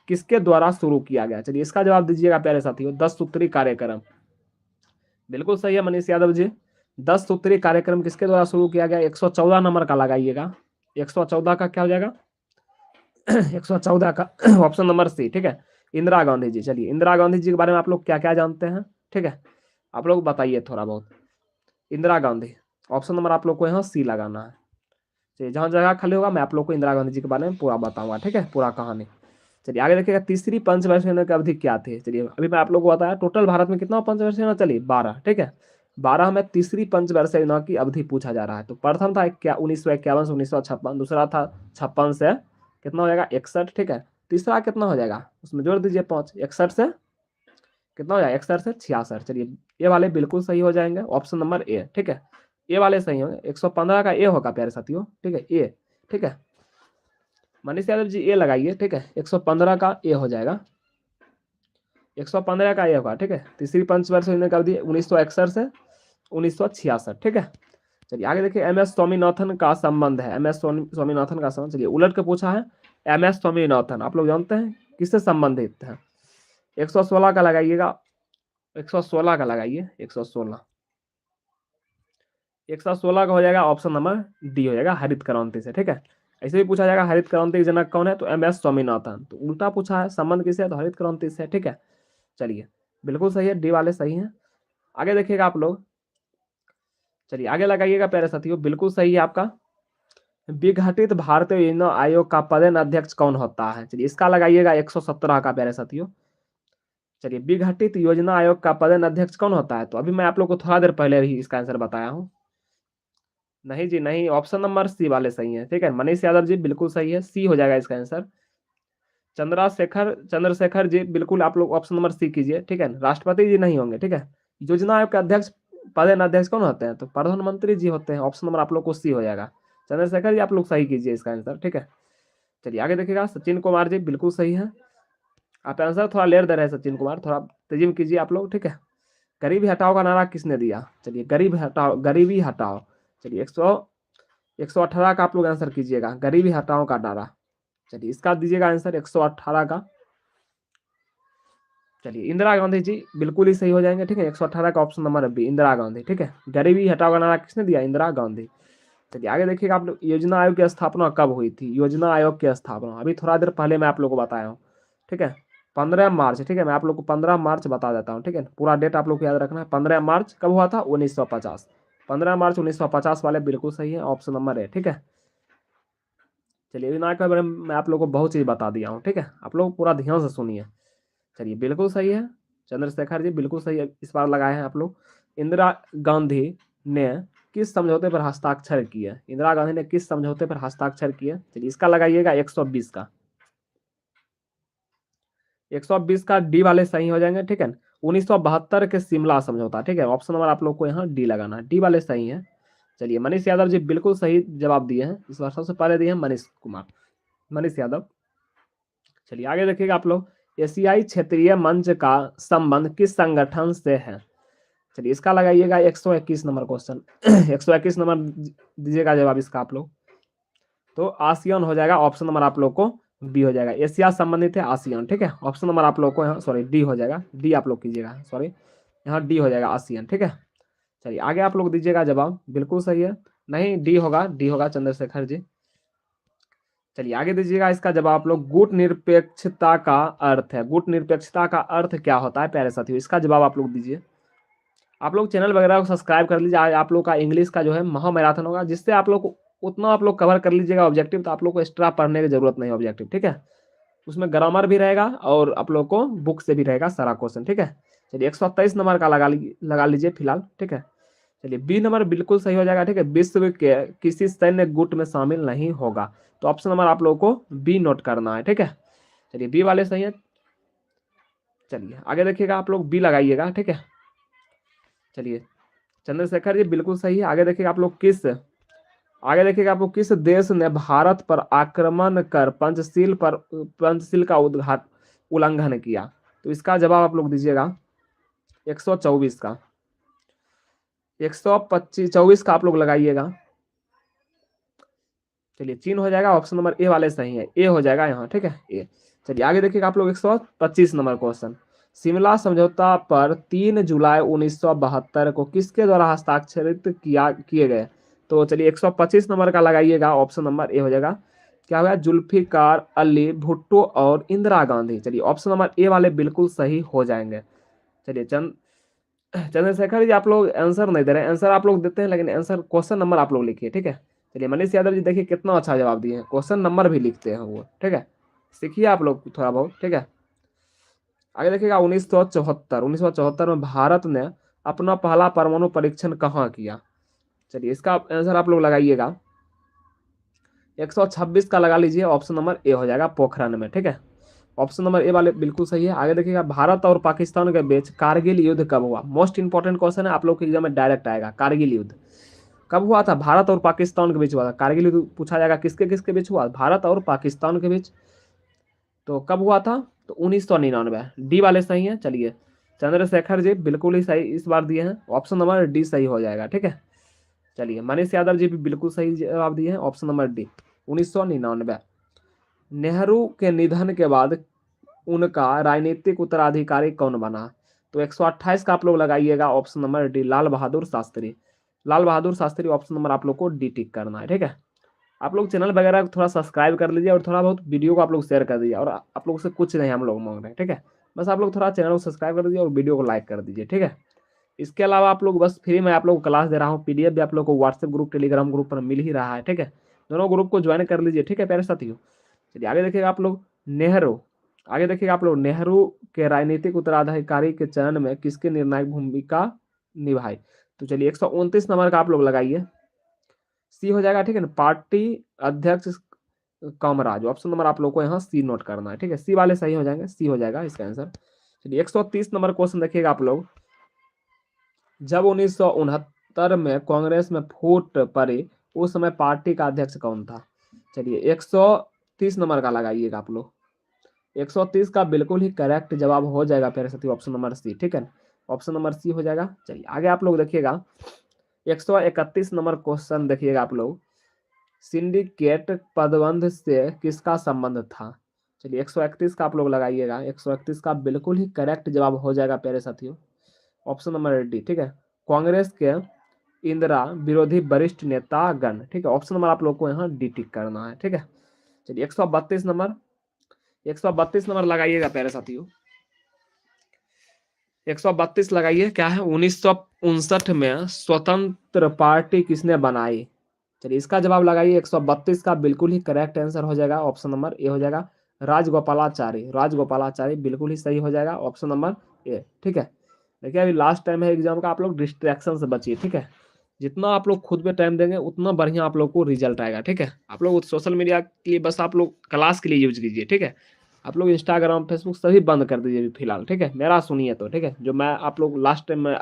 किसके द्वारा शुरू किया गया, चलिए इसका जवाब दीजिएगा प्यारे साथियों, 10 सूत्री कार्यक्रम, बिल्कुल सही है मनीष यादव जी। 10 सूत्री कार्यक्रम किसके द्वारा शुरू किया गया, 114 नंबर का लगाइएगा, 114 का क्या हो जाएगा 114 का ऑप्शन नंबर सी, ठीक है, इंदिरा गांधी जी। चलिए इंदिरा गांधी जी के बारे में आप लोग क्या क्या जानते हैं, ठीक है, आप लोग बताइए थोड़ा बहुत। इंदिरा गांधी, ऑप्शन नंबर आप लोग को यहाँ सी लगाना है। चलिए जहाँ जगह खाली होगा मैं आप लोग को इंदिरा गांधी जी के बारे में पूरा बताऊंगा, ठीक है, पूरा कहानी। चलिए आगे देखिएगा, तीसरी पंचवर्षीय योजना की अवधि क्या थी। चलिए अभी मैं आप लोग को बताया टोटल भारत में कितना पंचवर्षीय योजना चली, 12, ठीक है, 12 में तीसरी पंचवर्षीय योजना की अवधि पूछा जा रहा है। तो प्रथम था 1951 से 1956, दूसरा था 56 से कितना हो जाएगा 61, ठीक है, तीसरा कितना हो जाएगा उसमें जोड़ दीजिए 5, 61 से कितना हो जाएगा 61 से 66। चलिए ये वाले बिल्कुल सही हो जाएंगे, ऑप्शन नंबर ए, ठीक है, ए वाले सही होंगे। 115 का ए होगा प्यारे साथियों, ठीक है, ए, ठीक है, मनीष यादव जी ए लगाइए, ठीक है, 115 का ए हो जाएगा, 115 का ए होगा, ठीक है। तीसरी पंचवर्षीय योजना की अवधि 1961 से 1966, ठीक है। चलिए आगे देखिए, एम एस स्वामीनाथन का संबंध है, एम एस स्वामीनाथन का संबंध, चलिए उलट के पूछा है। एम एस स्वामीनाथन आप लोग जानते हैं किससे संबंधित है, 116 का लगाइएगा, 116 का लगाइए, 116, 116 का हो जाएगा ऑप्शन नंबर डी हो जाएगा, हरित क्रांति से, ठीक है। ऐसे भी पूछा जाएगा हरित क्रांति के जनक कौन है, तो एम एस स्वामीनाथन, तो उल्टा पूछा है संबंध किससे, तो हरित क्रांति से, ठीक है। चलिए बिल्कुल सही है, डी वाले सही हैं। आगे देखिएगा आप लोग, चलिए आगे लगाइएगा प्यारे साथियों, बिल्कुल सही है आपका। विघटित भारतीय योजना आयोग का पदेन अध्यक्ष कौन होता है, चलिए इसका लगाइएगा 117 का प्यारे साथियों। चलिए विघटित योजना आयोग का पदेन अध्यक्ष कौन होता है, तो अभी मैं आप लोग को थोड़ा देर पहले ही इसका आंसर बताया हूँ। नहीं जी नहीं, ऑप्शन नंबर सी वाले सही है, ठीक है, मनीष यादव जी बिल्कुल सही है, सी हो जाएगा इसका आंसर। चंद्रशेखर जी बिल्कुल आप लोग ऑप्शन नंबर सी कीजिए, ठीक है, राष्ट्रपति जी नहीं होंगे, ठीक है। योजना आयोग के अध्यक्ष पदेन अध्यक्ष कौन होते हैं, तो प्रधानमंत्री जी होते हैं, ऑप्शन नंबर आप लोग को सी हो जाएगा। चंद्रशेखर जी आप लोग सही कीजिए इसका आंसर, ठीक है। चलिए आगे देखिएगा, सचिन कुमार जी बिल्कुल सही है, आप आंसर थोड़ा लेट दे रहे हैं सचिन कुमार, थोड़ा तेजी में कीजिए आप लोग, ठीक है। गरीबी हटाओ का नारा किसने दिया, चलिए गरीबी हटाओ, चलिए 118 का आप लोग आंसर कीजिएगा, गरीबी हटाओ का नारा। चलिए इसका दीजिएगा आंसर 118 का। चलिए इंदिरा गांधी जी बिल्कुल ही सही हो जाएंगे, ठीक है, 118 का option number B, Indira Gandhi, ठीक है। गरीबी हटाओ का नारा किसने दिया, इंदिरा गांधी। चलिए आगे देखिएगा आप लोग, योजना आयोग की स्थापना कब हुई थी, योजना आयोग की स्थापना अभी थोड़ा देर पहले मैं आप लोग को बताया हूँ, ठीक है, 15 मार्च, ठीक है, मैं आप लोग को 15 मार्च बता देता हूँ, ठीक है, पूरा डेट आप लोग को याद रखना है। 15 मार्च कब हुआ था, 1950, 15 मार्च 1950 वाले बिल्कुल सही है, ऑप्शन नंबर है, ठीक है। चलिए योजना के बारे में मैं आप लोग को बहुत चीज़ बता दिया हूँ, ठीक है, आप लोग पूरा ध्यान से सुनिए। चलिए बिल्कुल सही है, चंद्रशेखर जी बिल्कुल सही है, इस बार लगाए हैं आप लोग। इंदिरा गांधी ने किस समझौते पर हस्ताक्षर किए, इंदिरा गांधी ने किस समझौते पर हस्ताक्षर किए, चलिए इसका लगाइएगा 120 का, 120 का डी वाले सही हो जाएंगे, ठीक है। 1972 के शिमला समझौता, ठीक है, ऑप्शन नंबर आप लोग को यहाँ डी लगाना है, डी वाले सही है। चलिए मनीष यादव जी बिल्कुल सही जवाब दिए हैं, इस बार सबसे पहले दिए हैं मनीष यादव। चलिए आगे देखिएगा आप लोग, एशियाई क्षेत्रीय मंच का संबंध किस संगठन से है, चलिए इसका लगाइएगा 121 नंबर क्वेश्चन 121 नंबर दीजिएगा जवाब इसका आप लोग, तो आसियान हो जाएगा, ऑप्शन नंबर आप लोग को बी हो जाएगा, एशिया संबंधित है आसियान, ठीक है, ऑप्शन नंबर आप लोग को यहाँ सॉरी डी हो जाएगा, डी आप लोग कीजिएगा, सॉरी यहाँ डी हो जाएगा आसियान, ठीक है। चलिए आगे आप लोग दीजिएगा जवाब, बिल्कुल सही है, नहीं डी होगा चंद्रशेखर जी। चलिए आगे दीजिएगा इसका जवाब आप लोग, गुट निरपेक्षता का अर्थ है, गुट निरपेक्षता का अर्थ क्या होता है प्यारे साथियों, इसका जवाब आप लोग दीजिए। आप लोग चैनल वगैरह को सब्सक्राइब कर लीजिए, आज आप लोग का इंग्लिश का जो है महामैराथन होगा, जिससे आप लोग उतना आप लोग कवर कर लीजिएगा ऑब्जेक्टिव, तो आप लोग को एक्स्ट्रा पढ़ने की जरूरत नहीं है ऑब्जेक्टिव, ठीक है। उसमें ग्रामर भी रहेगा और आप लोग को बुक से भी रहेगा सारा क्वेश्चन, ठीक है। चलिए 123 नंबर का लगा लीजिए फिलहाल, ठीक है। चलिए बी नंबर बिल्कुल सही हो जाएगा, ठीक है। विश्व के किसी सैन्य गुट में शामिल नहीं होगा, तो ऑप्शन नंबर आप लोगों को बी नोट करना है, ठीक है। चलिए बी वाले सही है। चलिए आगे देखिएगा, आप लोग बी लगाइएगा, ठीक है। चलिए चंद्रशेखर जी बिल्कुल सही है। आगे देखिएगा, आपको किस देश ने भारत पर आक्रमण कर पंचशील का उल्लंघन किया, तो इसका जवाब आप लोग दीजिएगा 124 का, 124 का आप लोग लगाइएगा। चलिए चीन हो जाएगा, ऑप्शन नंबर ए वाले सही है, ए हो जाएगा यहाँ, ठीक है, ए। चलिए आगे देखिएगा, आप लोग 125 नंबर क्वेश्चन, शिमला समझौता पर 3 जुलाई 1972 को किसके द्वारा हस्ताक्षरित किए गए, तो चलिए 125 नंबर का लगाइएगा, ऑप्शन नंबर ए हो जाएगा। क्या हुआ, जुल्फिकार अली भुट्टो और इंदिरा गांधी। चलिए ऑप्शन नंबर ए वाले बिल्कुल सही हो जाएंगे। चलिए चंद्रशेखर जी आप लोग आंसर नहीं दे रहे हैं, आंसर आप लोग देते हैं लेकिन आंसर क्वेश्चन नंबर आप लोग लिखिए, ठीक है। चलिए मनीष यादव जी देखिए कितना अच्छा जवाब दिए हैं, क्वेश्चन नंबर भी लिखते हैं वो, ठीक है। सीखिए आप लोग थोड़ा बहुत, ठीक है। आगे देखिएगा, 1974 में भारत ने अपना पहला परमाणु परीक्षण कहाँ किया, चलिए इसका आंसर आप लोग लगाइएगा, 126 का लगा लीजिए, ऑप्शन नंबर ए हो जाएगा, पोखरण में, ठीक है। ऑप्शन नंबर ए वाले बिल्कुल सही है। आगे देखिएगा, भारत और पाकिस्तान के बीच कारगिल युद्ध कब हुआ, मोस्ट इंपॉर्टेंट क्वेश्चन है, आप लोग के एग्जाम में डायरेक्ट आएगा। कारगिल युद्ध कब हुआ था, भारत और पाकिस्तान के बीच हुआ था। कारगिल युद्ध पूछा जाएगा किसके किसके बीच हुआ, भारत और पाकिस्तान के बीच, तो कब हुआ था, तो 1999, डी वाले सही है। चलिए चंद्रशेखर जी बिल्कुल ही सही इस बार दिए हैं, ऑप्शन नंबर डी सही हो जाएगा, ठीक है। चलिए मनीष यादव जी भी बिल्कुल सही जवाब दिए हैं, ऑप्शन नंबर डी 1999। नेहरू के निधन के बाद उनका राजनीतिक उत्तराधिकारी कौन बना, तो 128 का आप लोग लगाइएगा, option number D Lal Bahadur Shastri. Lal Bahadur Shastri option number आप लोग को डी टिक करना है, ठीक है। आप लोग चैनल वगैरह थोड़ा सब्सक्राइब कर लीजिए और थोड़ा बहुत वीडियो को आप लोग शेयर कर दीजिए, और आप लोग से कुछ नहीं हम लोग मांग रहे हैं, ठीक है। बस आप लोग थोड़ा चैनल को सब्सक्राइब कर दीजिए और वीडियो को लाइक कर दीजिए, ठीक है। इसके अलावा आप लोग बस फ्री में आप लोग को क्लास दे रहा हूँ, पीडीएफ भी आप लोग को व्हाट्सएप ग्रुप टेलीग्राम ग्रुप पर मिल ही रहा है, ठीक है। दोनों ग्रुप को ज्वाइन कर लीजिए, ठीक है प्यारे साथियों। चलिए आगे देखिएगा, आप लोग नेहरू आगे देखिएगा, आप लोग नेहरू के राजनीतिक उत्तराधिकारी के चयन में किसकी निर्णायक भूमिका निभाई, तो चलिए 129 नंबर का आप लोग लगाइए, सी हो जाएगा, ठीक है ना, पार्टी अध्यक्ष कामराज। ऑप्शन नंबर आप लोग को यहाँ सी नोट करना है, ठीक है। सी वाले सही हो जाएंगे, सी हो जाएगा इसका आंसर। चलिए 130 नंबर क्वेश्चन देखिएगा आप लोग, जब 1969 में कांग्रेस में फूट पड़ी उस समय पार्टी का अध्यक्ष कौन था, चलिए 130 नंबर का लगाइएगा आप लोग, 130 का बिल्कुल ही करेक्ट जवाब हो जाएगा प्यारे साथी, ऑप्शन नंबर सी, ठीक है। ऑप्शन नंबर सी हो जाएगा। चलिए आगे आप लोग देखिएगा, 131 नंबर क्वेश्चन देखिएगा आप लोग, सिंडिकेट पदबंध से किसका संबंध था, चलिए 131 का आप लोग लगाइएगा, 131 का बिल्कुल ही करेक्ट जवाब हो जाएगा प्यारे साथियों, ऑप्शन नंबर डी, ठीक है। कांग्रेस के इंदिरा विरोधी वरिष्ठ नेतागण, ठीक है। ऑप्शन नंबर आप लोग को यहाँ डी टिक करना है, ठीक है। चलिए 132 नंबर लगाइएगा प्यारे साथियों, 132 लगाइए, क्या है, 1959 में स्वतंत्र पार्टी किसने बनाई, चलिए इसका जवाब लगाइए, 132 का बिल्कुल ही करेक्ट आंसर हो जाएगा, ऑप्शन नंबर ए हो जाएगा, राजगोपालाचारी। राजगोपालाचारी बिल्कुल ही सही हो जाएगा, ऑप्शन नंबर ए, ठीक है। देखिए अभी लास्ट टाइम है एग्जाम का, आप लोग डिस्ट्रैक्शन से बचिए, ठीक है। जितना आप लोग खुद पे टाइम देंगे उतना बढ़िया आप लोग को रिजल्ट आएगा, ठीक है। आप लोग सोशल मीडिया के लिए बस आप लोग क्लास के लिए यूज कीजिए, ठीक है। आप लोग इंस्टाग्राम फेसबुक सभी बंद कर दीजिए अभी फिलहाल, ठीक है। मेरा सुनिए तो, ठीक है, जो मैं आप लोग लास्ट टाइम में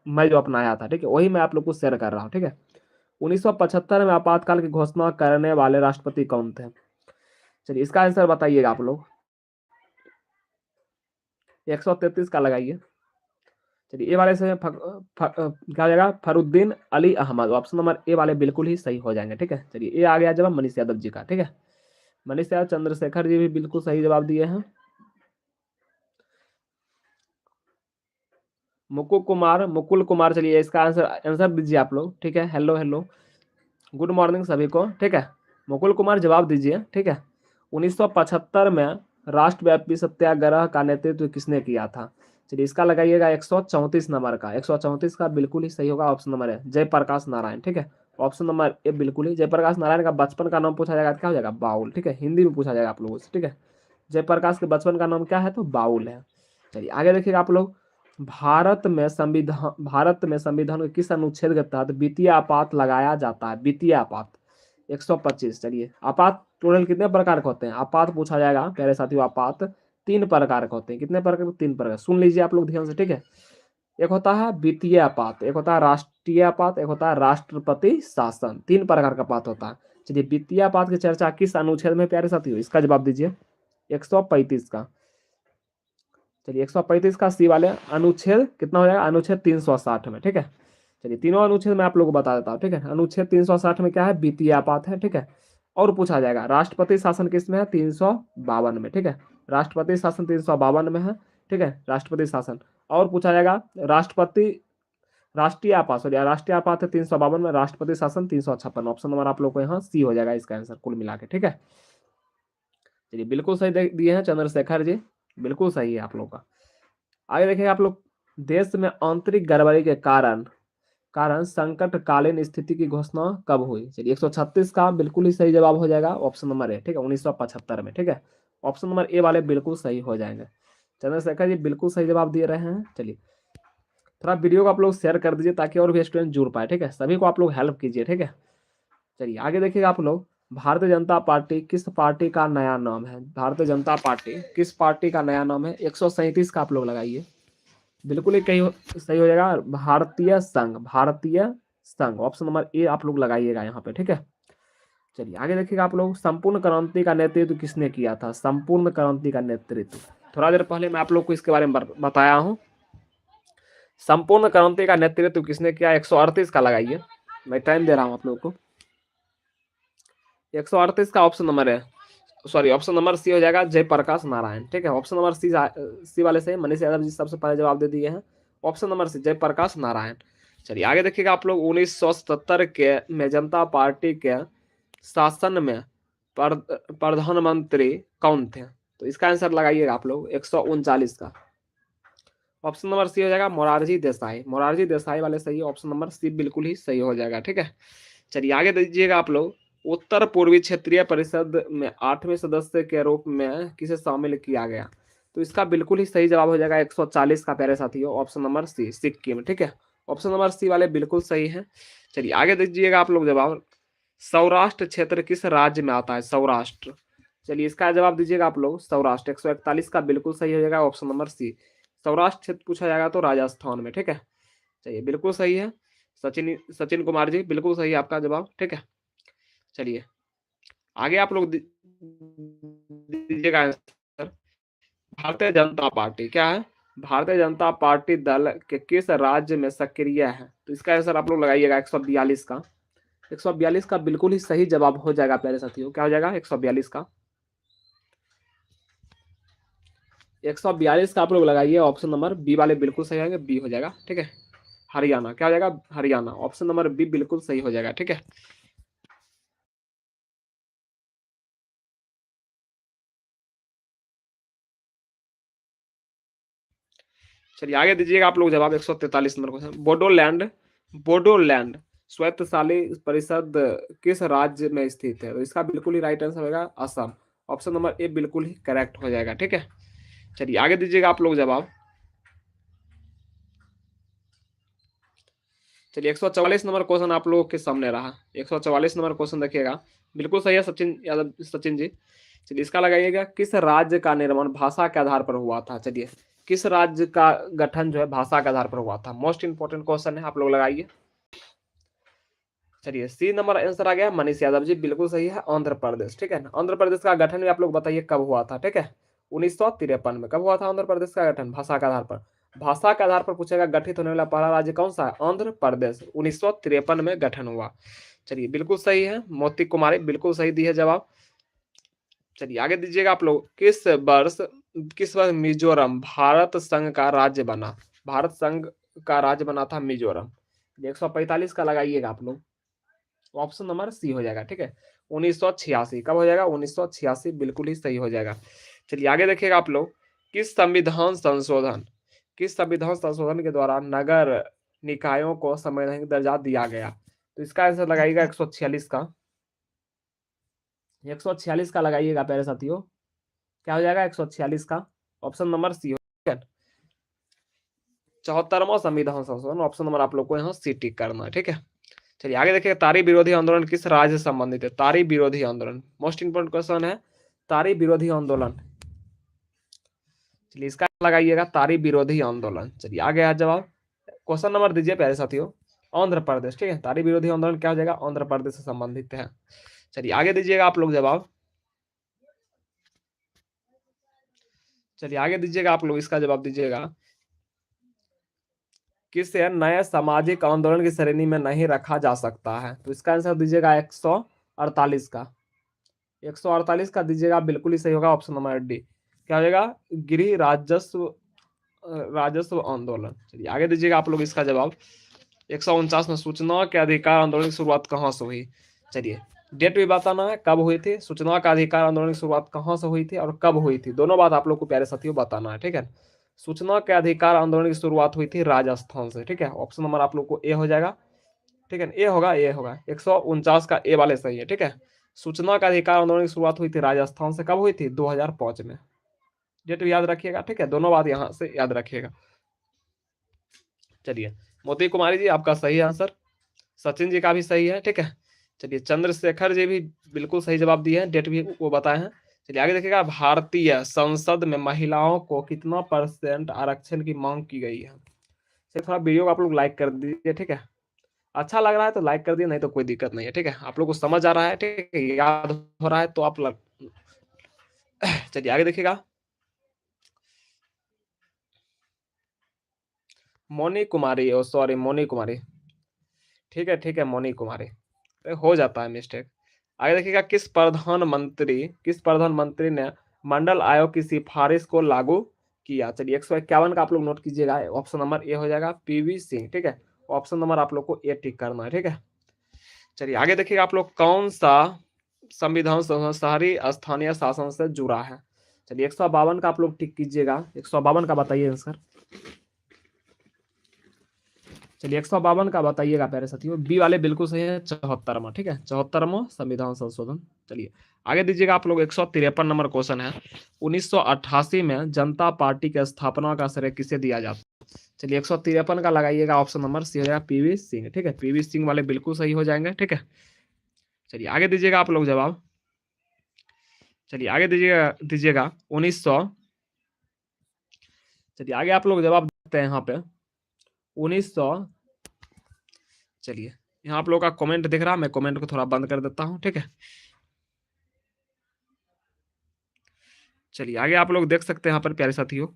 मैं जो अपनाया था, ठीक है, वही मैं आप लोग को शेयर कर रहा हूँ, ठीक है। 1975 में आपातकाल की घोषणा करने वाले राष्ट्रपति कौन थे, चलिए इसका आंसर बताइएगा आप लोग, 133 का लगाइए। चलिए ए वाले से क्या हो जाएगा, Fakhruddin Ali Ahmed. Option number A वाले बिल्कुल ही सही हो जाएंगे, ठीक है। चलिए ए आ गया जवाब मनीष यादव जी का, ठीक है। मनीष यादव चंद्रशेखर जी भी बिल्कुल सही जवाब दिए हैं। मुकुल कुमार, चलिए इसका आंसर दीजिए आप लोग, ठीक है। हेलो हेलो, गुड मॉर्निंग सभी को, ठीक है। मुकुल कुमार जवाब दीजिए, ठीक है। 1975 में राष्ट्रव्यापी सत्याग्रह का नेतृत्व किसने किया था, चलिए इसका लगाइएगा 134 नंबर का, 134 का बिल्कुल ही सही होगा, ऑप्शन नंबर है जयप्रकाश नारायण, ठीक है। ऑप्शन नंबर ए बिल्कुल ही, जयप्रकाश नारायण का बचपन का नाम पूछा जाएगा क्या हो जाएगा, बाउल, ठीक है, हिंदी में पूछा जाएगा आप लोगों से, ठीक है। जयप्रकाश के बचपन का नाम क्या है? तो बाउल है। चलिए आगे देखिएगा आप लोग, भारत में संविधान के किस अनुच्छेद के तहत वित्तीय आपात लगाया जाता है? वित्तीय आपात 125। चलिए आपात टोटल कितने प्रकार के होते हैं? आपात पूछा जाएगा प्यारे साथियों, आपात 3 प्रकार के होते हैं। कितने प्रकार? 3 प्रकार। सुन लीजिए आप लोग ध्यान से, ठीक है। एक होता है वित्तीय आपात, एक होता है राष्ट्रीय आपात, एक होता है राष्ट्रपति शासन। 3 प्रकार का आपात होता है। चलिए वित्तीय आपात की चर्चा किस अनुच्छेद में प्यारे साथियों? इसका जवाब दीजिए। 135 का। चलिए 135 का सी वाले अनुच्छेद कितना हो जाएगा? अनुच्छेद 360 में, ठीक है। चलिए तीनों अनुच्छेद मैं आप लोगों को बता देता हूँ, ठीक है। अनुच्छेद 360 में क्या है? वित्तीय आपात है, ठीक है। और पूछा जाएगा राष्ट्रपति शासन किस में है? 352 में, ठीक है। राष्ट्रपति शासन 352 में है, ठीक है, राष्ट्रपति शासन। और पूछा जाएगा राष्ट्रीय आपात, सॉरी राष्ट्रीय आपात है 352 में, राष्ट्रपति शासन 356। ऑप्शन नंबर आप लोग को यहाँ सी हो जाएगा इसका आंसर कुल मिला के, ठीक है। चलिए बिल्कुल सही दिए हैं चंद्रशेखर जी, बिल्कुल सही है आप लोग का। आगे देखिए आप लोग, देश में आंतरिक गड़बड़ी के कारण संकटकालीन स्थिति की घोषणा कब हुई? चलिए 136 का बिल्कुल ही सही जवाब हो जाएगा ऑप्शन नंबर ए, ठीक है, 1975 में, ठीक है। ऑप्शन नंबर ए वाले बिल्कुल सही हो जाएंगे। चंद्रशेखर जी बिल्कुल सही जवाब दे रहे हैं। चलिए थोड़ा वीडियो को आप लोग शेयर कर दीजिए ताकि और भी स्टूडेंट जुड़ पाए, ठीक है। सभी को आप लोग हेल्प कीजिए, ठीक है। चलिए आगे देखिएगा आप लोग, भारतीय जनता पार्टी किस पार्टी का नया नाम है? भारतीय जनता पार्टी किस पार्टी का नया नाम है? 137 का आप लोग लगाइए, बिल्कुल ही सही हो जाएगा। भारतीय संघ, भारतीय संघ। ऑप्शन नंबर ए आप लोग लगाइएगा यहाँ पे, ठीक है। चलिए आगे देखिएगा आप लोग, संपूर्ण क्रांति का नेतृत्व किसने किया था? संपूर्ण क्रांति का नेतृत्व थोड़ा देर पहले मैं आप लोग को इसके बारे में बताया हूँ। संपूर्ण क्रांति का नेतृत्व किसने किया? 138 का लगाइए, मैं टाइम दे रहा हूँ आप लोग को। 138 का ऑप्शन नंबर है, सॉरी ऑप्शन नंबर सी हो जाएगा, जयप्रकाश नारायण, ठीक है। ऑप्शन नंबर सी वाले से मनीष यादव जी सबसे पहले जवाब दे दिए हैं। Option number C Jayaprakash Narayan. चलिए आगे देखिएगा आप लोग, 1977 के में जनता पार्टी के शासन में प्रधानमंत्री कौन थे? तो इसका आंसर लगाइएगा आप लोग 139 का। ऑप्शन नंबर सी हो जाएगा मोरारजी देसाई, मोरारजी देसाई वाले सही है। ऑप्शन नंबर सी बिल्कुल ही सही हो जाएगा, ठीक है। चलिए आगे दीजिएगा आप लोग, उत्तर पूर्वी क्षेत्रीय परिषद में 8वें सदस्य के रूप में किसे शामिल किया गया? तो इसका बिल्कुल ही सही जवाब हो जाएगा 140 का प्यारे साथियों, ऑप्शन नंबर सी सिक्किम, ठीक है। ऑप्शन नंबर सी वाले बिल्कुल सही है। चलिए आगे दीजिएगा आप लोग जवाब, सौराष्ट्र क्षेत्र किस राज्य में आता है? सौराष्ट्र। चलिए इसका जवाब दीजिएगा आप लोग, सौराष्ट्र 141 का बिल्कुल सही हो जाएगा, ऑप्शन नंबर सी। सौराष्ट्र क्षेत्र पूछा जाएगा तो राजस्थान में, ठीक है। चलिए बिल्कुल सही है। सचिन कुमार जी बिल्कुल सही है आपका जवाब, ठीक है। चलिए आगे आप लोग दीजिएगा आंसर, भारतीय जनता पार्टी क्या है? भारतीय जनता पार्टी दल के किस राज्य में सक्रिय है? तो इसका आंसर आप लोग लगाइएगा 142 का। 142 का बिल्कुल ही सही जवाब हो जाएगा प्यारे साथियों, क्या हो जाएगा? 142 का। 142 का आप लोग लगाइए, ऑप्शन नंबर बी वाले बिल्कुल सही होंगे, बी हो जाएगा, ठीक है। हरियाणा क्या हो जाएगा? हरियाणा। ऑप्शन नंबर बी बिल्कुल सही हो जाएगा, ठीक है। चलिए आगे दीजिएगा आप लोग जवाब, 143 नंबर क्वेश्चन, बोडोलैंड, बोडोलैंड स्वायत्तशासी परिषद किस राज्य में स्थित है? तो इसका बिल्कुल ही राइट आंसर होगा असम। ऑप्शन नंबर ए बिल्कुल ही करेक्ट हो जाएगा, ठीक है। चलिए आगे दीजिएगा आप लोग जवाब। चलिए 144 नंबर क्वेश्चन आप लोगों के सामने रहा, 144 नंबर क्वेश्चन देखिएगा, बिल्कुल सही है सचिन यादव, सचिन जी। चलिए इसका लगाइएगा, किस राज्य का निर्माण भाषा के आधार पर हुआ था? चलिए किस राज्य का गठन जो है भाषा के आधार पर हुआ था? मोस्ट इंपोर्टेंट क्वेश्चन है, आप लोग लगाइए। चलिए सी नंबर आंसर आ गया, मनीष यादव जी बिल्कुल सही है, आंध्र प्रदेश, ठीक है ना। आंध्र प्रदेश का गठन भी आप लोग बताइए कब हुआ था, ठीक है। 1953 में कब हुआ था आंध्र प्रदेश का गठन? भाषा के आधार पर, भाषा के आधार पर पूछेगा गठित होने वाला पहला राज्य कौन सा है? आंध्र प्रदेश, 1953 में गठन हुआ। चलिए बिल्कुल सही है, मोती कुमारी बिल्कुल सही दी है जवाब। चलिए आगे दीजिएगा आप लोग, किस वर्ष मिजोरम भारत संघ का राज्य बना? भारत संघ का राज्य बना था मिजोरम। 145 का लगाइएगा आप लोग, ऑप्शन नंबर सी हो जाएगा, ठीक है। 1986 कब हो जाएगा? 1986 बिल्कुल ही सही हो जाएगा। चलिए आगे देखिएगा आप लोग, किस संविधान संशोधन के द्वारा नगर निकायों को संवैधानिक दर्जा दिया गया? तो इसका आंसर लगाइएगा 146 का, 146 का लगाइएगा प्यारे साथियों, क्या हो जाएगा 146 का ऑप्शन नंबर सी हो, ठीक है। 74वां संविधान संशोधन, ऑप्शन नंबर आप लोग को यहाँ सी टिक करना है, ठीक है। चलिए आगे देखिए, तारी विरोधी आंदोलन किस राज्य से संबंधित है? तारी विरोधी आंदोलन मोस्ट इंपोर्टेंट क्वेश्चन है, तारी विरोधी आंदोलन। चलिए इसका लगाइएगा, तारी विरोधी आंदोलन। चलिए आगे आ जवाब, क्वेश्चन नंबर दीजिए प्यारे साथियों, आंध्र प्रदेश, ठीक है। तारी विरोधी आंदोलन क्या हो जाएगा? आंध्र प्रदेश से संबंधित है। चलिए आगे दीजिएगा आप लोग जवाब, चलिए आगे दीजिएगा आप लोग, इसका जवाब दीजिएगा, किसे नए सामाजिक आंदोलन की श्रेणी में नहीं रखा जा सकता है? तो इसका आंसर दीजिएगा 148 का, 148 का दीजिएगा, बिल्कुल ही सही होगा ऑप्शन नंबर डी। क्या हो जाएगा? गृह राजस्व आंदोलन। चलिए आगे दीजिएगा आप लोग इसका जवाब, 149 में सूचना के अधिकार आंदोलन की शुरुआत कहाँ से हुई? चलिए डेट भी बताना है, कब हुई थी, सूचना का अधिकार आंदोलन की शुरुआत कहाँ से हुई थी और कब हुई थी, दोनों बात आप लोग को प्यारे साथियों बताना है, ठीक है। सूचना के अधिकार आंदोलन की शुरुआत हुई थी राजस्थान से, ठीक है। ऑप्शन नंबर आप लोग को ए हो जाएगा, ठीक है। ए होगा, ए होगा, 149 का ए वाले सही है, ठीक है। सूचना का अधिकार आंदोलन की शुरुआत हुई थी राजस्थान से, कब हुई थी? 2005 में। डेट भी याद रखिएगा, ठीक है, दोनों बात यहाँ से याद रखिएगा। चलिए मोती कुमारी जी आपका सही आंसर, सचिन जी का भी सही है, ठीक है। चलिए चंद्रशेखर जी भी बिल्कुल सही जवाब दिए हैं, डेट भी वो बताए हैं। चलिए आगे देखिएगा, भारतीय संसद में महिलाओं को कितना % आरक्षण की मांग की गई है? चलिए थोड़ा वीडियो को आप लोग लाइक कर दीजिए, ठीक है। अच्छा लग रहा है तो लाइक कर दिए, नहीं तो कोई दिक्कत नहीं है, ठीक है। आप लोग को समझ आ रहा है, ठीक है, याद हो रहा है तो आप चलिए आगे देखिएगा, मोनी कुमारी, ओ सॉरी मोनी कुमारी, ठीक है, ठीक है, मोनी कुमारी, हो जाता है मिस्टेक। आगे देखिएगा, किस प्रधानमंत्री ने मंडल आयोग की सिफारिश को लागू किया? चलिए 151 का आप लोग नोट कीजिएगा, ऑप्शन नंबर ए हो जाएगा पीवी सिंह, ठीक है। ऑप्शन नंबर आप लोग को ए टिक करना है, ठीक है। चलिए आगे देखिएगा, आप लोग कौन सा संविधान शहरी स्थानीय शासन से जुड़ा है? चलिए 152 का आप लोग टिक कीजिएगा, 152 का बताइए आंसर। चलिए 152 का बताइएगा प्यारे साथियों, बी वाले बिल्कुल सही है, 74वां, ठीक है, 74वां संविधान संशोधन। चलिए आगे दीजिएगा आप लोग, 153 नंबर क्वेश्चन है, 1988 में जनता पार्टी की स्थापना का श्रेय किसे दिया जाता है? चलिए 153 का लगाइएगा, ऑप्शन नंबर सी हो जाएगा पीवी सिंह, ठीक है, पीवी सिंह वाले बिल्कुल सही हो जाएंगे, ठीक है। चलिए आगे दीजिएगा आप लोग जवाब, चलिए आगे दीजिएगा दीजिएगा 1900, चलिए आगे आप लोग जवाब देते हैं यहाँ पे 1900। चलिए यहाँ आप लोग का कमेंट दिख रहा है, मैं कमेंट को थोड़ा बंद कर देता हूँ, ठीक है। चलिए आगे आप लोग देख सकते हैं यहाँ पर प्यारे साथियों,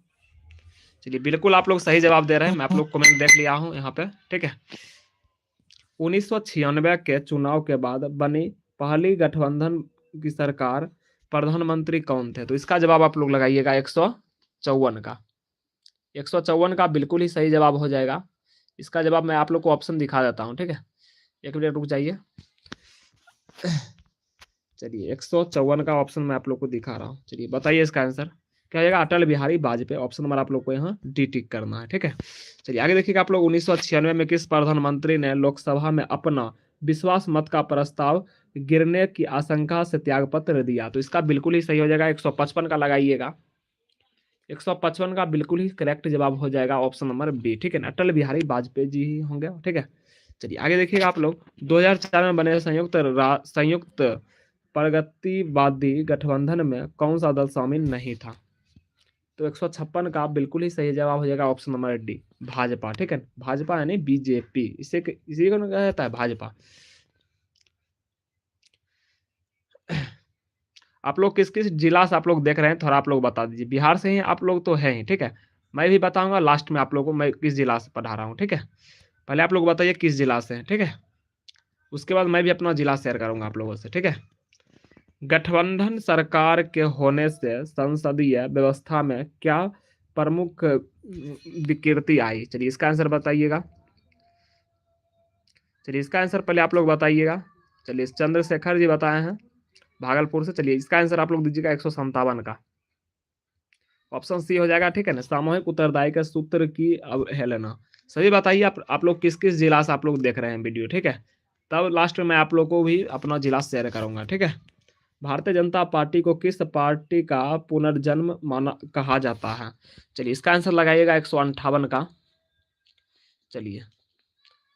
चलिए बिल्कुल आप लोग सही जवाब दे रहे हैं, मैं आप लोग कमेंट देख लिया हूँ यहाँ पे, ठीक है। 1996 के चुनाव के बाद बनी पहली गठबंधन की सरकार, प्रधानमंत्री कौन थे? तो इसका जवाब आप लोग लगाइएगा 154 का, 154 का बिल्कुल ही सही जवाब हो जाएगा। इसका जवाब मैं आप लोग को ऑप्शन दिखा देता हूँ, ठीक है, एक मिनट रुक जाइए। चलिए 154 का ऑप्शन मैं आप लोग को दिखा रहा हूँ, चलिए बताइए इसका आंसर क्या होगा? अटल बिहारी वाजपेयी, ऑप्शन नंबर आप लोग को यहाँ डी टिक करना है, ठीक है। चलिए आगे देखिएगा आप लोग, 1996 में किस प्रधानमंत्री ने लोकसभा में अपना विश्वास मत का प्रस्ताव गिरने की आशंका से त्यागपत्र दिया? तो इसका बिल्कुल ही सही हो जाएगा, 155 का लगाइएगा, 155 का बिल्कुल ही करेक्ट जवाब हो जाएगा ऑप्शन नंबर बी, ठीक है ना, अटल बिहारी वाजपेयी जी ही होंगे, ठीक है। चलिए आगे देखिएगा आप लोग, 2004 में बने संयुक्त प्रगतिवादी गठबंधन में कौन सा दल शामिल नहीं था? तो 156 का बिल्कुल ही सही जवाब हो जाएगा ऑप्शन नंबर डी, भाजपा, ठीक है, भाजपा यानी बीजेपी, इसी को कहा जाता है भाजपा। आप लोग किस किस जिला से आप लोग देख रहे हैं, थोड़ा आप लोग बता दीजिए। बिहार से ही आप लोग तो हैं ही, ठीक है, मैं भी बताऊंगा लास्ट में आप लोगों को मैं किस जिला से पढ़ा रहा हूँ, ठीक है। पहले आप लोग बताइए किस जिला से हैं, ठीक है, उसके बाद मैं भी अपना जिला शेयर करूंगा आप लोगों से, ठीक है। गठबंधन सरकार के होने से संसदीय व्यवस्था में क्या प्रमुख विकृति आई? चलिए इसका आंसर बताइएगा, चलिए इसका आंसर पहले आप लोग बताइएगा। चलिए चंद्रशेखर जी बताए हैं भागलपुर से, चलिए इसका आंसर आप लोग दीजिएगा 157 का, ऑप्शन सी हो जाएगा, ठीक है ना, सामूहिक उत्तरदायी के सूत्र की अवहेलना। सभी बताइए आप लोग किस किस जिला से आप लोग देख रहे हैं वीडियो, ठीक है, तब लास्ट में मैं आप लोग को भी अपना जिला शेयर करूंगा, ठीक है। भारतीय जनता पार्टी को किस पार्टी का पुनर्जन्म माना कहा जाता है? चलिए इसका आंसर लगाइएगा 158 का। चलिए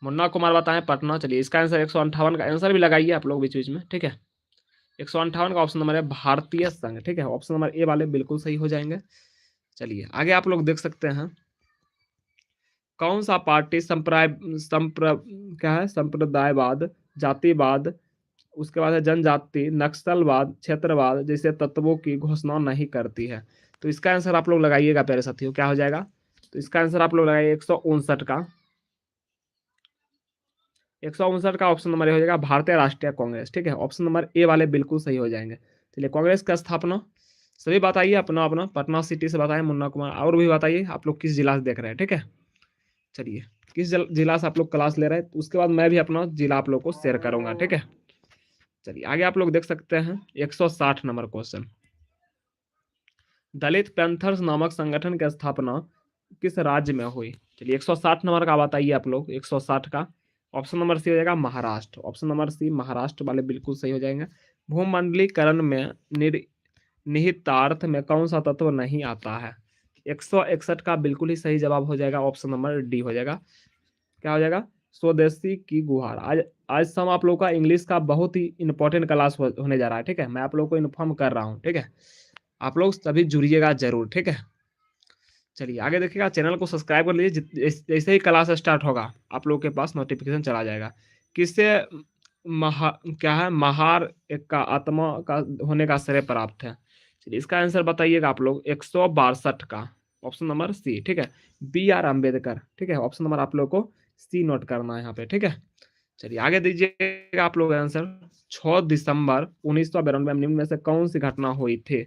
मुन्ना कुमार बताएं पटना। चलिए इसका आंसर 158 का आंसर भी लगाइए आप लोग बीच बीच में, ठीक है। 158 का ऑप्शन नंबर है भारतीय संघ, ठीक है। ऑप्शन नंबर ए वाले बिल्कुल सही हो जाएंगे। चलिए आगे आप लोग देख सकते हैं कौन सा पार्टी क्या है, संप्रदायवाद, जातिवाद, उसके बाद है जनजाति, नक्सलवाद, क्षेत्रवाद जैसे तत्वों की घोषणा नहीं करती है। तो इसका आंसर आप लोग लगाइएगा प्यारे साथियों, क्या हो जाएगा? तो इसका आंसर आप लोग लगाइए 159 का। 159 का ऑप्शन नंबर ए हो जाएगा भारतीय राष्ट्रीय कांग्रेस, ठीक है। ऑप्शन नंबर ए वाले बिल्कुल सही हो जाएंगे। चलिए कांग्रेस का स्थापना सभी बताइए अपना अपना, पटना सिटी से बताइए मुन्ना कुमार, और भी बताइए आप लोग किस जिला से देख रहे हैं, ठीक है। चलिए किस जिला से आप लोग क्लास ले रहे हैं, तो उसके बाद मैं भी अपना जिला आप लोग को शेयर करूंगा, ठीक है। चलिए आगे आप लोग देख सकते हैं 160 नंबर क्वेश्चन। दलित पैंथर्स नामक संगठन की स्थापना किस राज्य में हुई? चलिए 160 नंबर का बताइए आप लोग, 160 का ऑप्शन नंबर सी हो जाएगा Maharashtra. Option number C Maharashtra वाले बिल्कुल सही हो जाएंगे। भूमंडलीकरण में निहितार्थ में कौन सा तत्व नहीं आता है? 161 का बिल्कुल ही सही जवाब हो जाएगा, ऑप्शन नंबर डी हो जाएगा। क्या हो जाएगा? स्वदेशी की गुहार। आज आज से हम आप लोगों का इंग्लिश का बहुत ही इंपॉर्टेंट क्लास होने जा रहा है, ठीक है। मैं आप लोगों को इन्फॉर्म कर रहा हूँ, ठीक है। आप लोग सभी जुड़िएगा जरूर, ठीक है। चलिए आगे देखिएगा, चैनल को सब्सक्राइब कर लीजिए, जैसे ही क्लास स्टार्ट होगा आप लोगों के पास नोटिफिकेशन चला जाएगा। किससे क्या है महार एक का आत्मा का होने का श्रेय प्राप्त है? चलिए इसका आंसर बताइएगा आप लोग 162 का ऑप्शन नंबर सी, ठीक है। B.R. अम्बेडकर, ठीक है। ऑप्शन नंबर आप लोग को सी नोट करना है यहाँ पे, ठीक है। चलिए आगे दीजिएगा आप लोग आंसर। 6 दिसंबर 1992 निम्न में से कौन सी घटना हुई थी?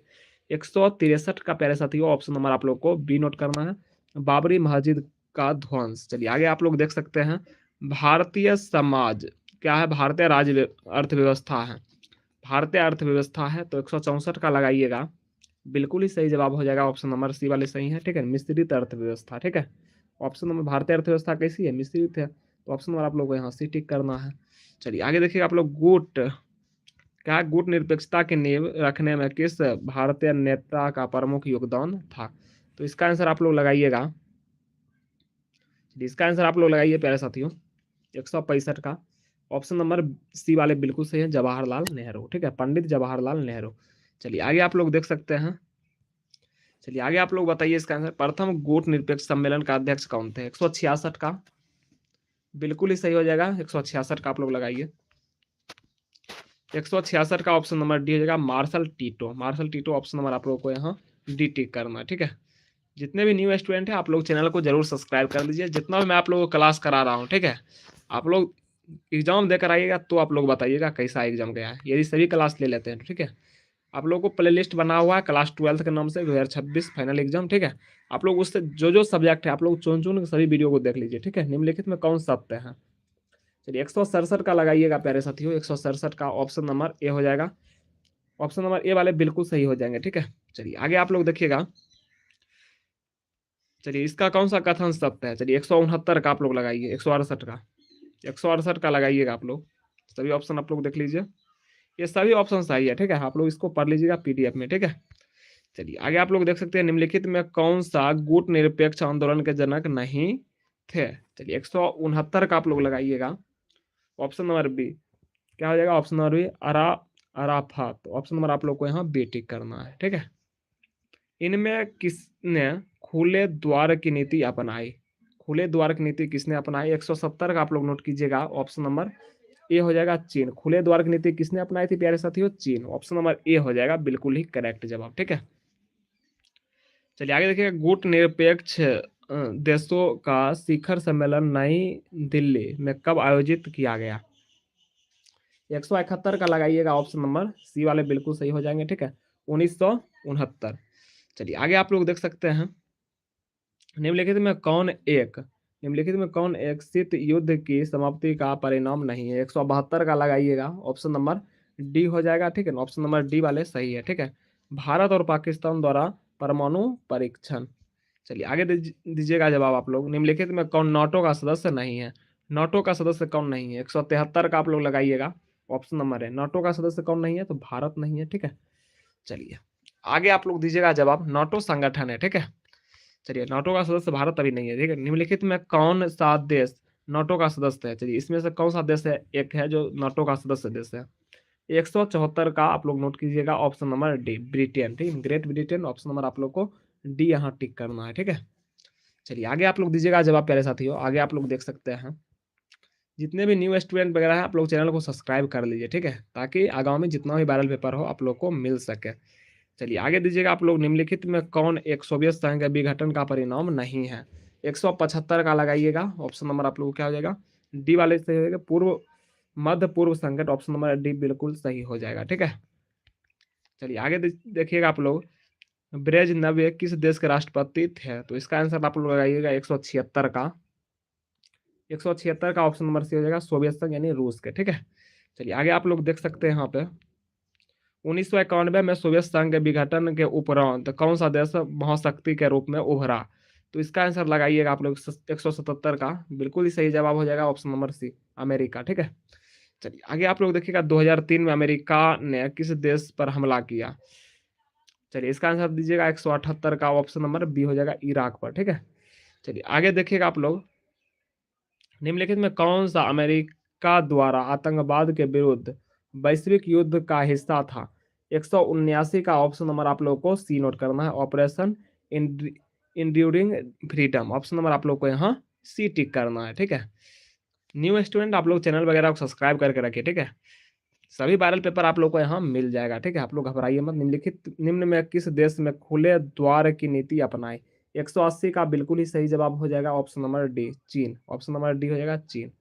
163 का प्यारे साथियों ऑप्शन नंबर आप लोग को बी नोट करना है, बाबरी मस्जिद का ध्वंस। चलिए आगे आप लोग देख सकते हैं भारतीय समाज क्या है, भारतीय राज्य अर्थव्यवस्था है, भारतीय अर्थव्यवस्था है, तो 164 का लगाइएगा, बिल्कुल ही सही जवाब हो जाएगा। ऑप्शन नंबर सी वाले सही है, ठीक है। मिश्रित अर्थव्यवस्था, ठीक है। ऑप्शन नंबर भारतीय अर्थव्यवस्था कैसी है? मिश्रित है, तो ऑप्शन नंबर आप लोग को यहाँ सी टिक करना है। चलिए आगे देखिएगा आप लोग गुट क्या है, गुट निरपेक्षता की नींव रखने में किस भारतीय नेता का प्रमुख योगदान था? तो इसका आंसर आप लोग लगाइएगा, इसका आंसर आप लोग लगाइए प्यारे साथियों 165 का ऑप्शन नंबर सी वाले बिल्कुल सही है, जवाहरलाल नेहरू, ठीक है। पंडित जवाहरलाल नेहरू। चलिए आगे आप लोग देख सकते हैं। चलिए आगे आप लोग बताइए इसका आंसर। प्रथम गुट निरपेक्ष सम्मेलन का अध्यक्ष कौन थे? 166 का बिल्कुल ही सही हो जाएगा, 166 का आप लोग लगाइए। 166 का ऑप्शन नंबर डी हो जाएगा Marshal Tito. Marshal Tito option number आप लोगों को यहाँ डी टिक करना, ठीक है। जितने भी न्यू स्टूडेंट हैं आप लोग चैनल को जरूर सब्सक्राइब कर लीजिए, जितना भी मैं आप लोगों को क्लास करा रहा हूँ, ठीक है। आप लोग एग्जाम देकर आइएगा तो आप लोग बताइएगा कैसा एग्जाम गया है, यदि सभी क्लास ले लेते हैं तो, ठीक है। आप लोगों को प्ले लिस्ट बना हुआ है क्लास 12 के नाम से 2026 फाइनल एग्जाम, ठीक है। आप लोग उससे जो जो सब्जेक्ट है आप लोग चुन चुन सभी वीडियो को देख लीजिए, ठीक है। निम्नलिखित में कौन सत्य है? चलिए 167 का लगाइएगा प्यारे साथियों, 167 का ऑप्शन नंबर ए हो जाएगा। ऑप्शन नंबर ए वाले बिल्कुल सही हो जाएंगे, ठीक है। चलिए आगे आप लोग देखिएगा। चलिए इसका कौन सा कथन सत्य है? चलिए 169 का आप लोग लगाइए, 168 का, 168 का लगाइएगा आप लोग। सभी ऑप्शन आप लोग देख लीजिए, ये सभी ऑप्शन सही है, ठीक है। आप लोग इसको पढ़ लीजिएगा पीडीएफ में, ठीक है। चलिए आगे आप लोग देख सकते हैं निम्नलिखित में कौन सा गुट निरपेक्ष आंदोलन के जनक नहीं थे? चलिए 169 का आप लोग लगाइएगा, ऑप्शन नंबर बी क्या हो जाएगा? Option number B Arafat. Option number आप लोग को यहाँ बी टिक करना है, ठीक है। इनमें किसने खुले द्वार की नीति अपनाई? खुले द्वार की नीति किसने अपनाई? 170 का आप लोग नोट कीजिएगा, ऑप्शन नंबर ए हो जाएगा चीन। खुले द्वार की नीति किसने अपनाई थी प्यारे साथियों? चीन। ऑप्शन नंबर ए हो जाएगा बिल्कुल ही करेक्ट जवाब, ठीक है। चलिए आगे देखिए, गुट निरपेक्ष देशों का शिखर सम्मेलन नई दिल्ली में कब आयोजित किया गया? 171 का लगाइएगा, ऑप्शन नंबर सी वाले बिल्कुल सही हो जाएंगे, ठीक है। 1969। चलिए आगे आप लोग देख सकते हैं निम्नलिखित में कौन एक शीत युद्ध की समाप्ति का परिणाम नहीं है? 172 का लगाइएगा, ऑप्शन नंबर डी हो जाएगा, ठीक है। ऑप्शन नंबर डी वाले सही है, ठीक है। भारत और पाकिस्तान द्वारा परमाणु परीक्षण। चलिए आगे दीजिएगा जवाब आप लोग। निम्नलिखित में कौन नाटो का सदस्य नहीं है? नाटो का सदस्य कौन नहीं है? 173 का आप लोग लगाइएगा, ऑप्शन नंबर है। नाटो का सदस्य कौन नहीं है? तो भारत नहीं है, ठीक है। चलिए आगे आप लोग दीजिएगा जवाब। नाटो संगठन है, ठीक है। चलिए नाटो का सदस्य भारत अभी नहीं है, ठीक है। निम्नलिखित में कौन सा देश नाटो का सदस्य है? चलिए इसमें से कौन सा देश है, एक है जो नाटो का सदस्य देश है। 174 का आप लोग नोट कीजिएगा, ऑप्शन नंबर डी ब्रिटेन, ठीक है। ग्रेट ब्रिटेन, ऑप्शन नंबर आप लोग को डी यहाँ टिक करना है, ठीक है। चलिए आगे आप लोग दीजिएगा जवाब प्यारे साथियों। आगे आप लोग देख सकते हैं, जितने भी न्यू स्टूडेंट वगैरह है आप लोग चैनल को सब्सक्राइब कर लीजिए, ठीक है, ताकि आगामी जितना भी वायरल पेपर हो आप लोग को मिल सके। चलिए आगे दीजिएगा आप लोग। निम्नलिखित में कौन एक सोवियत संघ के विघटन का परिणाम नहीं है? 175 का लगाइएगा, ऑप्शन नंबर आप लोग को क्या हो जाएगा? डी वाले सही हो जाएगा, पूर्व मध्य पूर्व संकट, ऑप्शन नंबर डी बिल्कुल सही हो जाएगा, ठीक है। चलिए आगे देखिएगा आप लोग, ब्रेजनेव किस देश के राष्ट्रपति थे? तो इसका आंसर आप लोग लगाइएगा 176 का, 176 का ऑप्शन नंबर सी हो जाएगा, सोवियत संघ यानी रूस के, ठीक है। चलिए आगे आप लोग देख सकते हैं यहाँ पे, 1991 में सोवियत संघ के विघटन के उपरांत कौन सा देश महाशक्ति के रूप में उभरा? तो इसका आंसर लगाइएगा आप लोग 177 का, बिल्कुल ही सही जवाब हो जाएगा, ऑप्शन नंबर सी अमेरिका, ठीक है। चलिए आगे आप लोग देखिएगा, 2003 में अमेरिका ने किस देश पर हमला किया? चलिए इसका आंसर दीजिएगा 178 का, ऑप्शन नंबर बी हो जाएगा, इराक पर, ठीक है। चलिए आगे देखिएगा आप लोग, निम्नलिखित में कौन सा अमेरिका द्वारा आतंकवाद के विरुद्ध वैश्विक युद्ध का हिस्सा था? 179 का ऑप्शन नंबर आप लोग को सी नोट करना है, operation enduring freedom, option number आप लोग को यहाँ सी टिक करना है, ठीक है। न्यू स्टूडेंट आप लोग चैनल वगैरह को सब्सक्राइब करके रखिए, ठीक है। सभी वायरल पेपर आप लोग को यहाँ मिल जाएगा, ठीक है। आप लोग घबराइए मत। निम्न में किस देश में खुले द्वार की नीति अपनाई? 180 का बिल्कुल ही सही जवाब हो जाएगा, ऑप्शन नंबर डी चीन, ऑप्शन नंबर डी हो जाएगा चीन।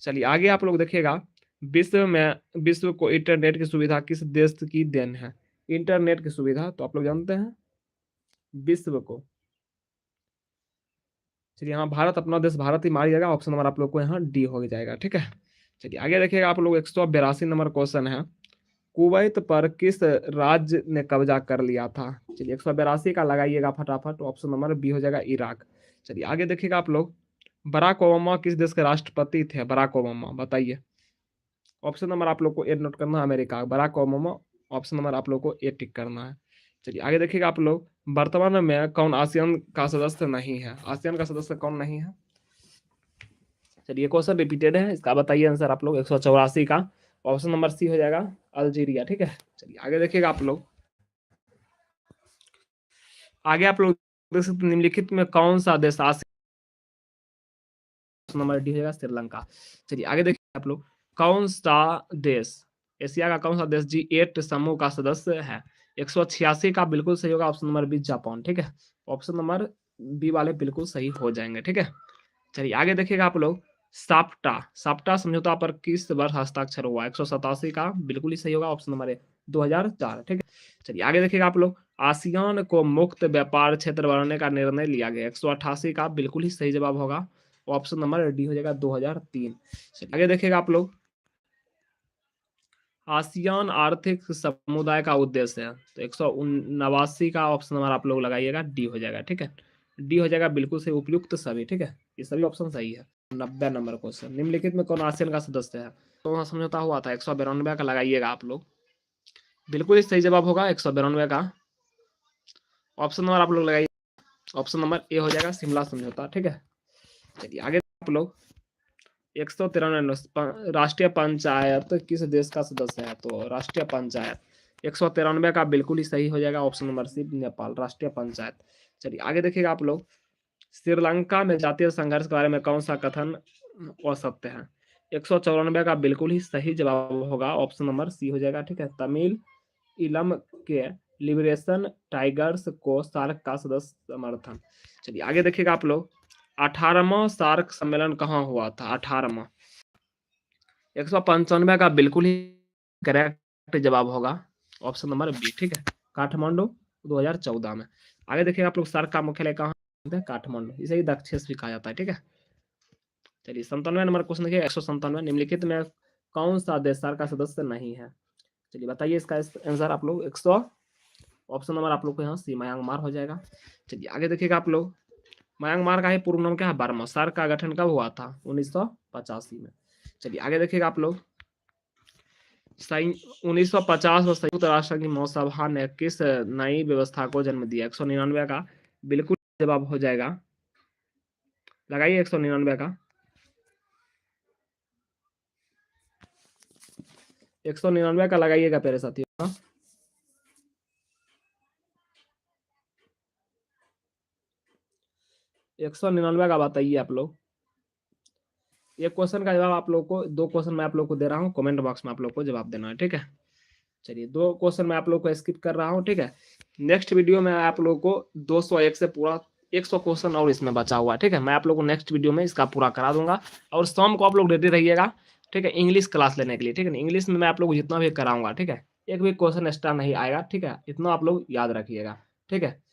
चलिए आगे आप लोग देखिएगा, विश्व को इंटरनेट की सुविधा किस देश की देन है? इंटरनेट की सुविधा तो आप लोग जानते हैं विश्व को, चलिए यहाँ भारत, अपना देश भारत ही मार जाएगा, ऑप्शन नंबर आप लोग को यहाँ डी हो जाएगा, ठीक है। चलिए आगे देखिएगा आप लोग, 182 नंबर क्वेश्चन है, कुवैत पर किस राज्य ने कब्जा कर लिया था? चलिए 182 का लगाइएगा फटाफट, ऑप्शन नंबर बी हो जाएगा, इराक। चलिए आगे देखिएगा आप लोग, बराक ओबामा किस देश के राष्ट्रपति थे? बराक ओबामा बताइए, ऑप्शन नंबर आप लोग को ए नोट करना है, America, Barack Obama, option number आप लोग को ए टिक करना है। चलिए आगे देखिएगा आप लोग, वर्तमान में कौन आसियान का सदस्य नहीं है? आसियान का सदस्य कौन नहीं है? चलिए क्वेश्चन रिपीटेड है, इसका बताइए आंसर आप लोग। 184 का ऑप्शन नंबर सी हो जाएगा, अल्जीरिया, ठीक है। चलिए आगे देखिएगा आप लोग, आगे आप लोग देख सकते हैं, निम्नलिखित में कौन सा देश नंबर डी हो जाएगा, श्रीलंका। चलिए आगे देखिए आप लोग, कौन सा देश एशिया का कौन सा देश G8 समूह का सदस्य है? 186 का बिल्कुल सही होगा, ऑप्शन नंबर बी जापान, ठीक है। ऑप्शन नंबर बी वाले बिल्कुल सही हो जाएंगे, ठीक है। चलिए आगे देखिएगा आप लोग, साप्टा साप्टा समझौता पर किस वर्ष हस्ताक्षर हुआ? 187 का बिल्कुल ही सही होगा, ऑप्शन नंबर ए 2004, ठीक है। चलिए आगे देखिएगा आप लोग, आसियान को मुक्त व्यापार क्षेत्र बनाने का निर्णय लिया गया, 188 का बिल्कुल ही सही जवाब होगा, ऑप्शन नंबर डी हो जाएगा, 2003। आगे देखिएगा आप लोग, आसियान आर्थिक समुदाय का उद्देश्य है, तो 189 का ऑप्शन नंबर आप लोग लगाइएगा, डी हो जाएगा, ठीक है। डी हो जाएगा बिल्कुल से उपयुक्त सभी, ठीक है, ये सभी ऑप्शन सही है। 90 नंबर क्वेश्चन, निम्नलिखित में कौन आसियान का सदस्य है? तो समझौता हुआ था, 192 का लगाइएगा आप लोग, बिल्कुल ही सही जवाब होगा 192 का, ऑप्शन नंबर आप लोग लगाइए, ऑप्शन नंबर ए हो जाएगा, शिमला समझौता, ठीक है। चलिए आगे आप लोग, 193 राष्ट्रीय पंचायत किस देश का सदस्य है? तो राष्ट्रीय पंचायत 193 का बिल्कुल ही सही हो जाएगा, ऑप्शन नंबर सी नेपाल, राष्ट्रीय पंचायत। चलिए आगे देखिएगा आप लोग, श्रीलंका में जातीय संघर्ष के बारे में कौन सा कथन असत्य है? 194 का बिल्कुल ही सही जवाब होगा, ऑप्शन नंबर सी हो जाएगा, ठीक है। तमिल इलम के लिबरेशन टाइगर्स को सार्क का सदस्य समर्थन। चलिए आगे देखिएगा आप लोग, 18वां सार्क सम्मेलन कहाँ हुआ था? 18वां, 195 का बिल्कुल ही करेक्ट जवाब होगा, ऑप्शन नंबर बी, ठीक है, काठमांडू 2014 में। आगे देखिएगा आप लोग, सार्क का मुख्यालय कहाँ है? काठमांडू, इसे ही दक्षेश भी कहा जाता है, ठीक है। चलिए 97 नंबर क्वेश्चन देखिए, 197, निम्नलिखित में कौन सा देश सार्क का सदस्य नहीं है? चलिए बताइए इसका आंसर आप लोग, 100, ऑप्शन नंबर आप लोग को यहाँ सी म्यांमार हो जाएगा। चलिए आगे देखिएगा आप लोग, म्यांमार का ही पूर्ण नाम क्या है? बर्मा। सार्क का गठन कब हुआ था? 1985 में। चलिए आगे देखिएगा आप लोग, 1950 में संयुक्त राष्ट्र की महासभा ने किस नई व्यवस्था को जन्म दिया? 199 का बिल्कुल जवाब हो जाएगा। लगाइए 199 का। 199 का लगाइएगा प्यारे साथियों। 199 का बताइए आप लोग। ये क्वेश्चन का जवाब आप लोग को, 2 क्वेश्चन मैं आप लोग को दे रहा हूँ, कमेंट बॉक्स में आप लोग को जवाब देना है, ठीक है। चलिए 2 क्वेश्चन मैं आप लोग को स्किप कर रहा हूँ, ठीक है। नेक्स्ट वीडियो में आप लोग को 201 से पूरा 100 क्वेश्चन और इसमें बचा हुआ है, ठीक है। मैं आप लोग को नेक्स्ट वीडियो में इसका पूरा करा दूंगा। और शाम को आप लोग रेडी रहिएगा, ठीक है, इंग्लिश क्लास लेने के लिए, ठीक है। इंग्लिश में मैं आप लोग को जितना भी कराऊंगा, ठीक है, एक भी क्वेश्चन एक्स्ट्रा नहीं आएगा, ठीक है। इतना आप लोग याद रखिएगा, ठीक है।